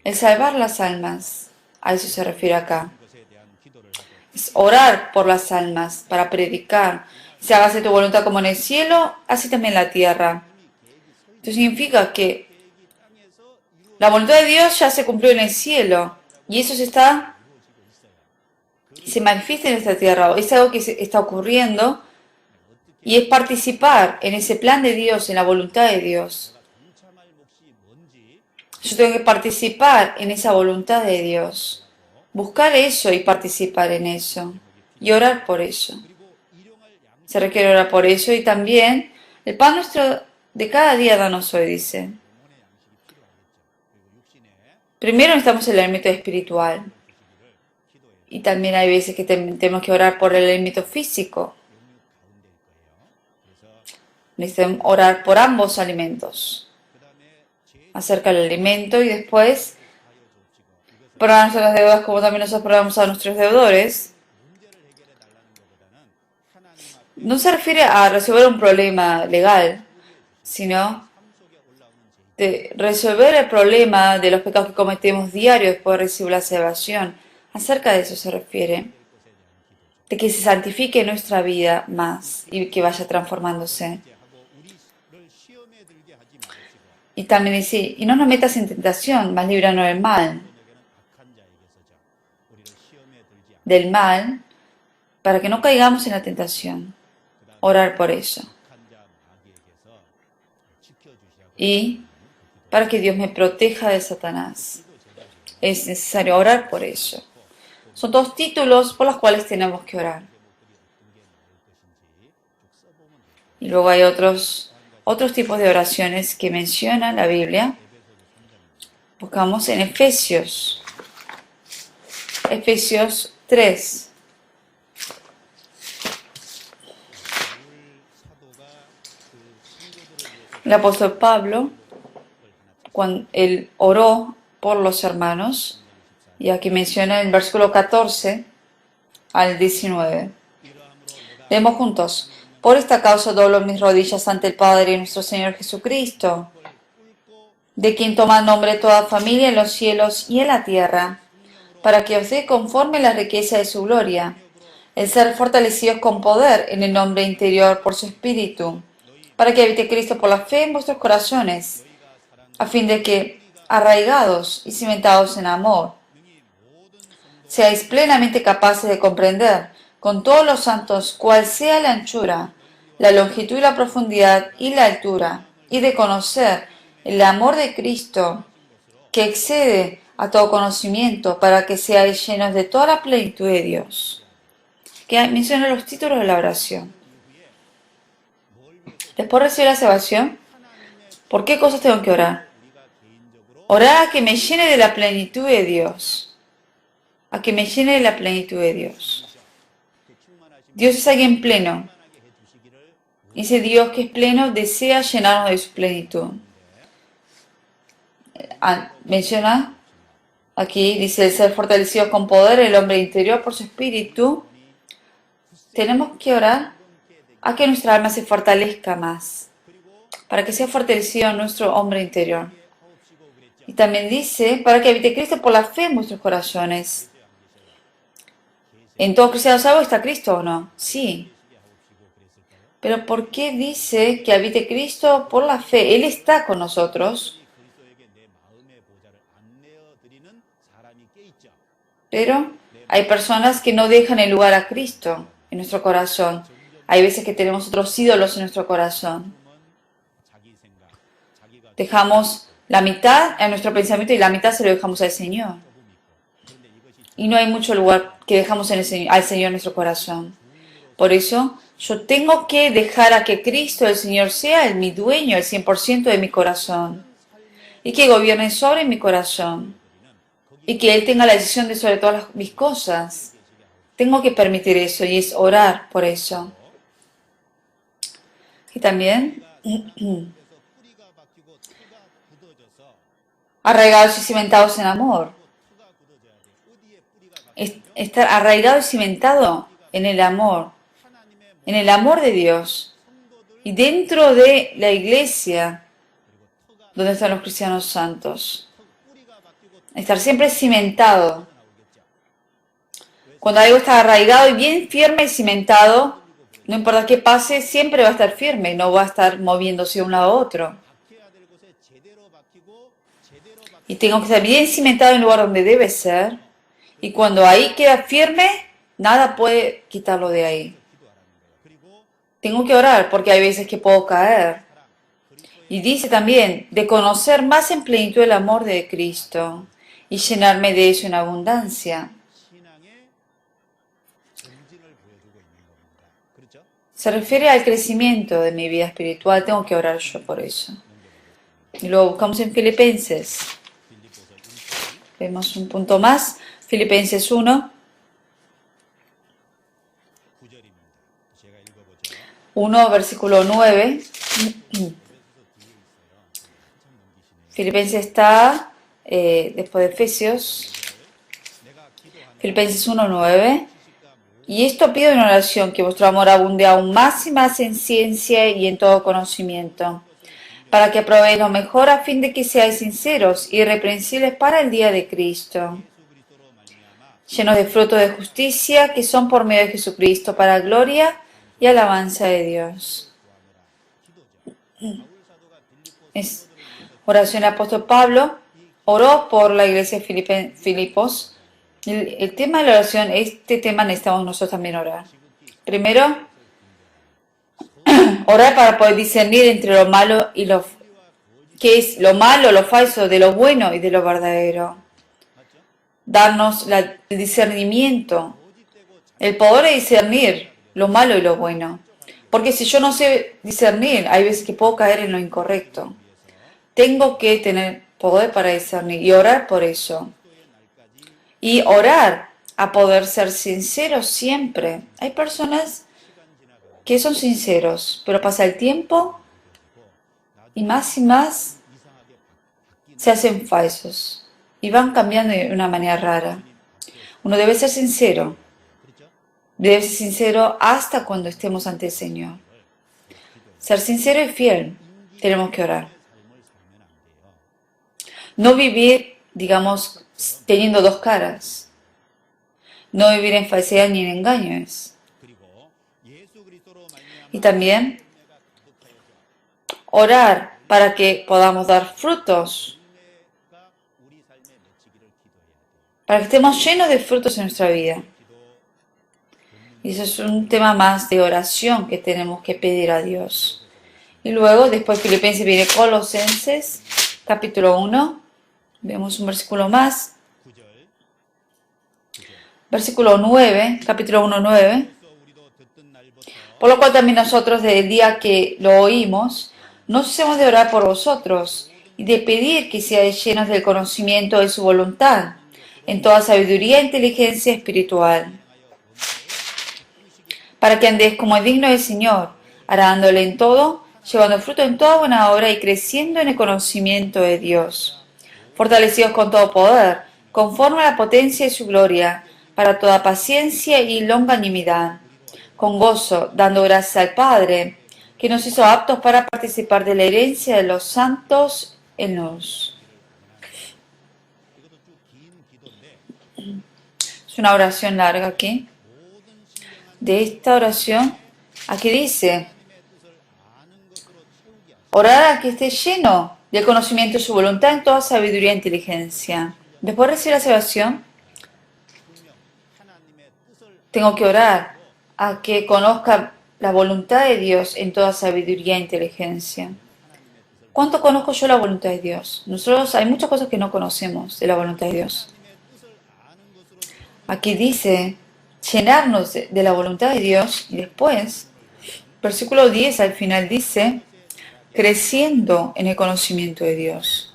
A: El salvar las almas A eso se refiere acá. Es orar por las almas, para predicar. Si hágase tu voluntad como en el cielo, así también en la tierra. Esto significa que la voluntad de Dios ya se cumplió en el cielo y eso se manifiesta en esta tierra. Es algo que está ocurriendo y es participar en ese plan de Dios, en la voluntad de Dios. Yo tengo que participar en esa voluntad de Dios. Buscar eso y participar en eso. Y orar por eso. Se requiere orar por eso y también el pan nuestro de cada día danos hoy, dice. Primero necesitamos el alimento espiritual. Y también hay veces que tenemos que orar por el alimento físico. Necesitamos orar por ambos alimentos. Acerca del alimento y después pagar nuestras deudas como también nosotros pagamos a nuestros deudores. No se refiere a resolver un problema legal, sino de resolver el problema de los pecados que cometemos diarios después de recibir la salvación. Acerca de eso se refiere. De que se santifique nuestra vida más y que vaya transformándose. Y también dice, y no nos metas en tentación, mas líbranos del mal. Del mal, para que no caigamos en la tentación. Orar por eso. Y para que Dios me proteja de Satanás. Es necesario orar por eso. Son dos títulos por los cuales tenemos que orar. Y luego hay otros tipos de oraciones que menciona la Biblia. Buscamos en Efesios. Efesios 3. El apóstol Pablo, cuando él oró por los hermanos, y aquí menciona el versículo 14 al 19. Leemos juntos. Por esta causa doblo mis rodillas ante el Padre y nuestro Señor Jesucristo, de quien toma nombre toda familia en los cielos y en la tierra, para que os dé conforme la riqueza de su gloria, el ser fortalecidos con poder en el hombre interior por su Espíritu, para que habite Cristo por la fe en vuestros corazones, a fin de que, arraigados y cimentados en amor, seáis plenamente capaces de comprender con todos los santos cuál sea la anchura, la longitud y la profundidad y la altura, y de conocer el amor de Cristo que excede a todo conocimiento, para que seáis llenos de toda la plenitud de Dios. Que menciona los títulos de la oración. Después de recibir la salvación, ¿por qué cosas tengo que orar? Orar a que me llene de la plenitud de Dios. A que me llene de la plenitud de Dios. Dios es alguien pleno. Ese Dios que es pleno desea llenarnos de su plenitud. Menciona aquí, dice, el ser fortalecido con poder, el hombre interior por su espíritu. Tenemos que orar a que nuestra alma se fortalezca más, para que sea fortalecido nuestro hombre interior. Y también dice, para que habite Cristo por la fe en vuestros corazones. ¿En todo cristiano salvo está Cristo o no? Sí. Pero ¿por qué dice que habite Cristo por la fe? Él está con nosotros. Pero hay personas que no dejan el lugar a Cristo en nuestro corazón. Hay veces que tenemos otros ídolos en nuestro corazón. Dejamos la mitad en nuestro pensamiento y la mitad se lo dejamos al Señor. Y no hay mucho lugar que dejamos al Señor en nuestro corazón. Por eso, yo tengo que dejar a que Cristo, el Señor, sea mi dueño, el 100% de mi corazón. Y que gobierne sobre mi corazón. Y que Él tenga la decisión de sobre todas mis cosas. Tengo que permitir eso y es orar por eso. Y también arraigados y cimentados en amor. Estar arraigado y cimentado en el amor de Dios. Y dentro de la iglesia, donde están los cristianos santos. Estar siempre cimentado Cuando algo está arraigado y bien firme y cimentado, no importa qué pase, siempre va a estar firme, no va a estar moviéndose de un lado a otro. Y tengo que estar bien cimentado en el lugar donde debe ser. Y cuando ahí queda firme, nada puede quitarlo de ahí. Tengo que orar porque hay veces que puedo caer. Y dice también, de conocer más en plenitud el amor de Cristo y llenarme de eso en abundancia. Se refiere al crecimiento de mi vida espiritual, tengo que orar yo por eso. Y luego buscamos en Filipenses. Vemos un punto más, Filipenses 1. 1, versículo 9. Filipenses está después de Efesios. Filipenses 1, 9. Y esto pido en oración, que vuestro amor abunde aún más y más en ciencia y en todo conocimiento, para que aprobéis lo mejor a fin de que seáis sinceros y irreprensibles para el día de Cristo, llenos de fruto de justicia que son por medio de Jesucristo, para gloria y alabanza de Dios. Es oración del apóstol Pablo, oró por la iglesia de Filipos. El tema de la oración, este tema necesitamos nosotros también orar. Primero, orar para poder discernir entre lo malo y qué es lo malo, lo falso, de lo bueno y de lo verdadero. Darnos el discernimiento, el poder de discernir lo malo y lo bueno. Porque si yo no sé discernir, hay veces que puedo caer en lo incorrecto. Tengo que tener poder para discernir y orar por eso. Y orar a poder ser sincero siempre. Hay personas que son sinceros, pero pasa el tiempo y más se hacen falsos y van cambiando de una manera rara. Uno debe ser sincero hasta cuando estemos ante el Señor. Ser sincero y fiel, tenemos que orar. No vivir, digamos, teniendo dos caras. No vivir en falsedad ni en engaños. Y también orar para que podamos dar frutos. Para que estemos llenos de frutos en nuestra vida. Y eso es un tema más de oración que tenemos que pedir a Dios. Y luego, después Filipenses viene Colosenses, capítulo 1. Vemos un versículo más. Versículo 9, capítulo 1, 9. Por lo cual también nosotros, desde el día que lo oímos, no cesemos de orar por vosotros y de pedir que seáis llenos del conocimiento de su voluntad, en toda sabiduría e inteligencia espiritual, para que andéis como es digno del Señor, agradándole en todo, llevando fruto en toda buena obra y creciendo en el conocimiento de Dios, fortalecidos con todo poder, conforme a la potencia de su gloria, para toda paciencia y longanimidad, con gozo, dando gracias al Padre, que nos hizo aptos para participar de la herencia de los santos en luz. Es una oración larga aquí. De esta oración, aquí dice, orar a que esté lleno del conocimiento de su voluntad en toda sabiduría e inteligencia. Después de recibir la salvación, tengo que orar a que conozca la voluntad de Dios en toda sabiduría e inteligencia. ¿Cuánto conozco yo la voluntad de Dios? Nosotros hay muchas cosas que no conocemos de la voluntad de Dios. Aquí dice llenarnos de la voluntad de Dios y después, versículo 10 al final dice, creciendo en el conocimiento de Dios.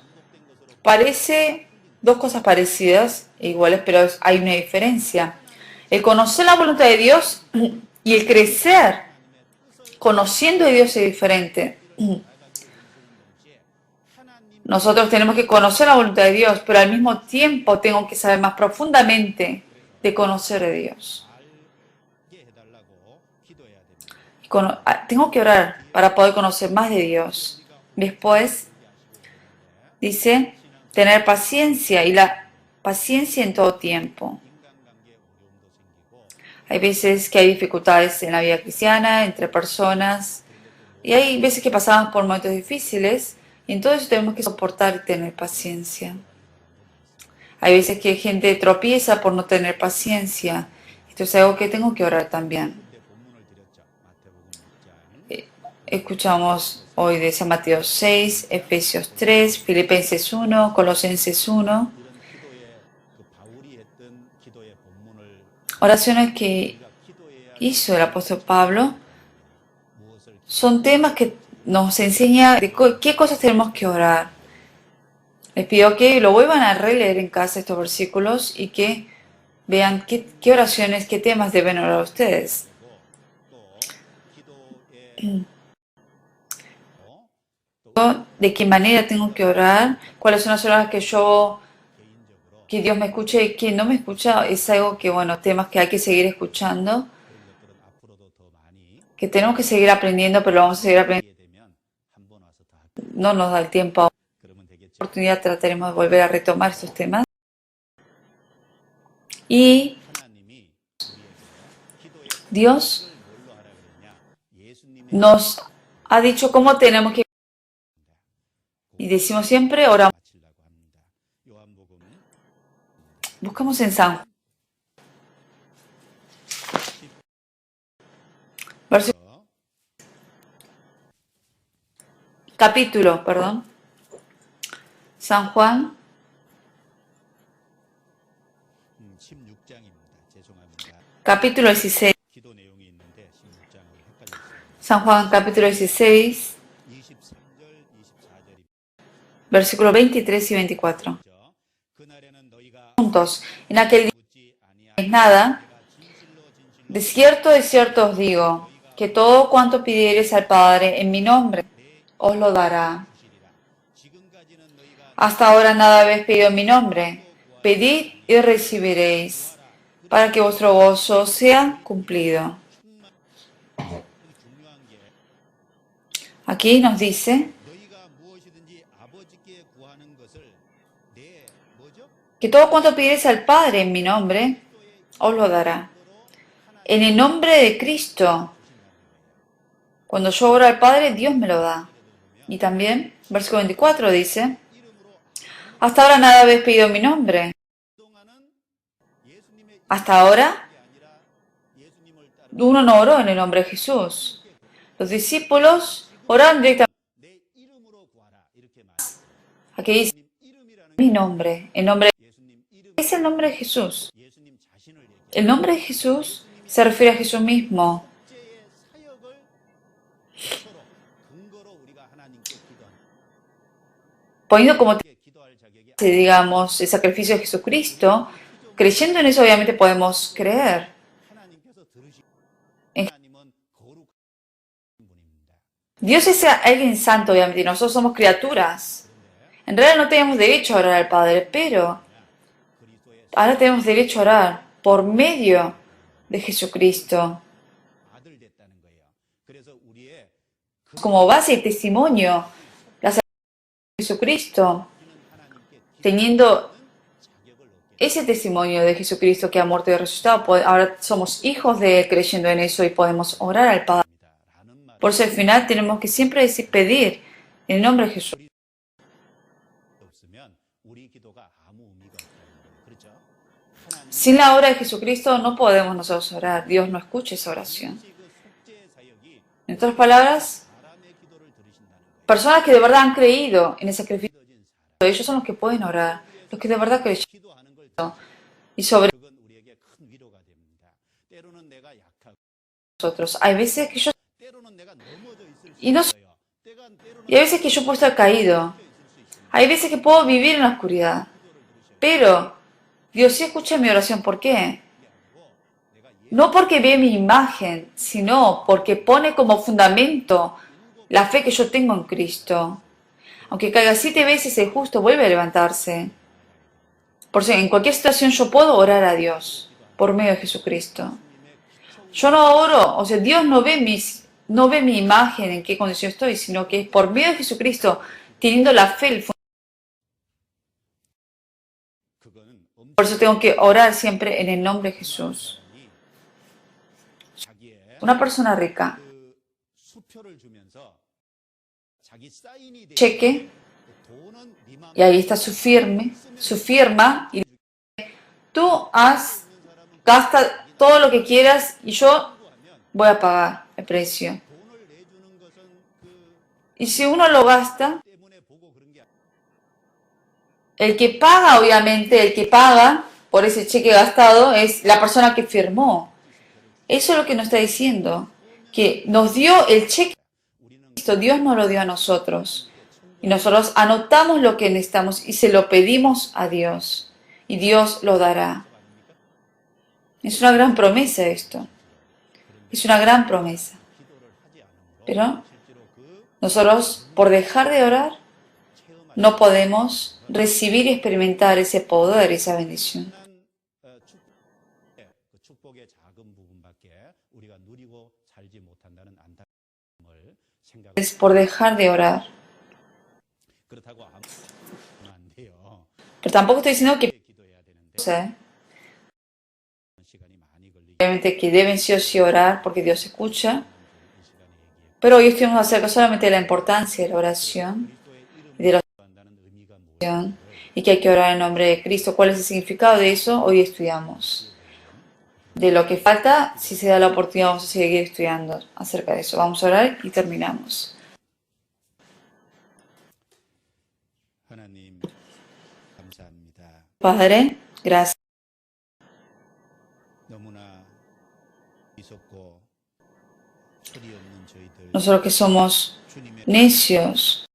A: Parece dos cosas parecidas e iguales, pero hay una diferencia. El conocer la voluntad de Dios y el crecer conociendo a Dios es diferente. Nosotros tenemos que conocer la voluntad de Dios, pero al mismo tiempo tengo que saber más profundamente de conocer a Dios. Tengo que orar para poder conocer más de Dios. Después dice tener paciencia y la paciencia en todo tiempo. Hay veces que hay dificultades en la vida cristiana, entre personas, y hay veces que pasamos por momentos difíciles, y entonces tenemos que soportar y tener paciencia. Hay veces que gente tropieza por no tener paciencia. Esto es algo que tengo que orar también. Escuchamos hoy de San Mateo 6, Efesios 3, Filipenses 1, Colosenses 1. Oraciones que hizo el apóstol Pablo son temas que nos enseñan de qué cosas tenemos que orar. Les pido que lo vuelvan a releer en casa estos versículos y que vean qué oraciones, qué temas deben orar ustedes. De qué manera tengo que orar, cuáles son las horas que Dios me escuche y que no me escucha, es algo que, bueno, temas que hay que seguir escuchando, que tenemos que seguir aprendiendo, pero lo vamos a seguir aprendiendo. No nos da el tiempo ahora. Oportunidad trataremos de volver a retomar estos temas. Y Dios nos ha dicho cómo tenemos que, y decimos siempre, oramos. Buscamos en San Juan. Capítulo, perdón. San Juan. Capítulo 16. San Juan, capítulo 16. Versículos 23 y 24. Juntos. En aquel día no es nada. De cierto os digo, que todo cuanto pidiereis al Padre en mi nombre, os lo dará. Hasta ahora nada habéis pedido en mi nombre. Pedid y recibiréis, para que vuestro gozo sea cumplido. Aquí nos dice que todo cuanto pidiereis al Padre en mi nombre, os lo dará. En el nombre de Cristo, cuando yo oro al Padre, Dios me lo da. Y también, versículo 24 dice, hasta ahora nada habéis pedido en mi nombre. Hasta ahora, uno no oró en el nombre de Jesús. Los discípulos oraron directamente. Aquí dice, mi nombre, el nombre de... ¿Qué es el nombre de Jesús? El nombre de Jesús se refiere a Jesús mismo. Poniendo como digamos, el sacrificio de Jesucristo, creyendo en eso obviamente podemos creer. Dios es alguien santo, obviamente, y nosotros somos criaturas. En realidad no tenemos derecho a orar al Padre, pero ahora tenemos derecho a orar por medio de Jesucristo. Como base y testimonio, la salvación de Jesucristo, teniendo ese testimonio de Jesucristo que ha muerto y resucitado, ahora somos hijos de Él creyendo en eso y podemos orar al Padre. Por eso al final tenemos que siempre decir, pedir en el nombre de Jesús. Sin la obra de Jesucristo no podemos nosotros orar. Dios no escucha esa oración. En otras palabras, personas que de verdad han creído en el sacrificio, ellos son los que pueden orar, los que de verdad creyeron. Y sobre nosotros, hay veces que yo y hay veces que yo puedo estar caído. Hay veces que puedo vivir en la oscuridad. Pero Dios sí escucha mi oración. ¿Por qué? No porque ve mi imagen, sino porque pone como fundamento la fe que yo tengo en Cristo. Aunque caiga 7 veces, el justo vuelve a levantarse. Por eso, en cualquier situación yo puedo orar a Dios por medio de Jesucristo. Yo no oro, o sea, Dios no ve mi imagen, en qué condición estoy, sino que es por medio de Jesucristo, teniendo la fe. Por eso tengo que orar siempre en el nombre de Jesús. Una persona rica, cheque, y ahí está su firma, y tú gasta todo lo que quieras y yo voy a pagar el precio. Y si uno lo gasta, el que paga, obviamente, el que paga por ese cheque gastado es la persona que firmó. Eso es lo que nos está diciendo, que nos dio el cheque, Dios nos lo dio a nosotros. Y nosotros anotamos lo que necesitamos y se lo pedimos a Dios. Y Dios lo dará. Es una gran promesa esto. Es una gran promesa. Pero nosotros, por dejar de orar, no podemos recibir y experimentar ese poder, esa bendición. Es por dejar de orar. Pero tampoco estoy diciendo que obviamente que deben sí o sí orar porque Dios escucha. Pero hoy estuvimos acerca solamente de la importancia de la oración y de la oración y que hay que orar en nombre de Cristo. ¿Cuál es el significado de eso? Hoy estudiamos. De lo que falta, si se da la oportunidad, vamos a seguir estudiando acerca de eso. Vamos a orar y terminamos. Padre, gracias. Nosotros que somos necios,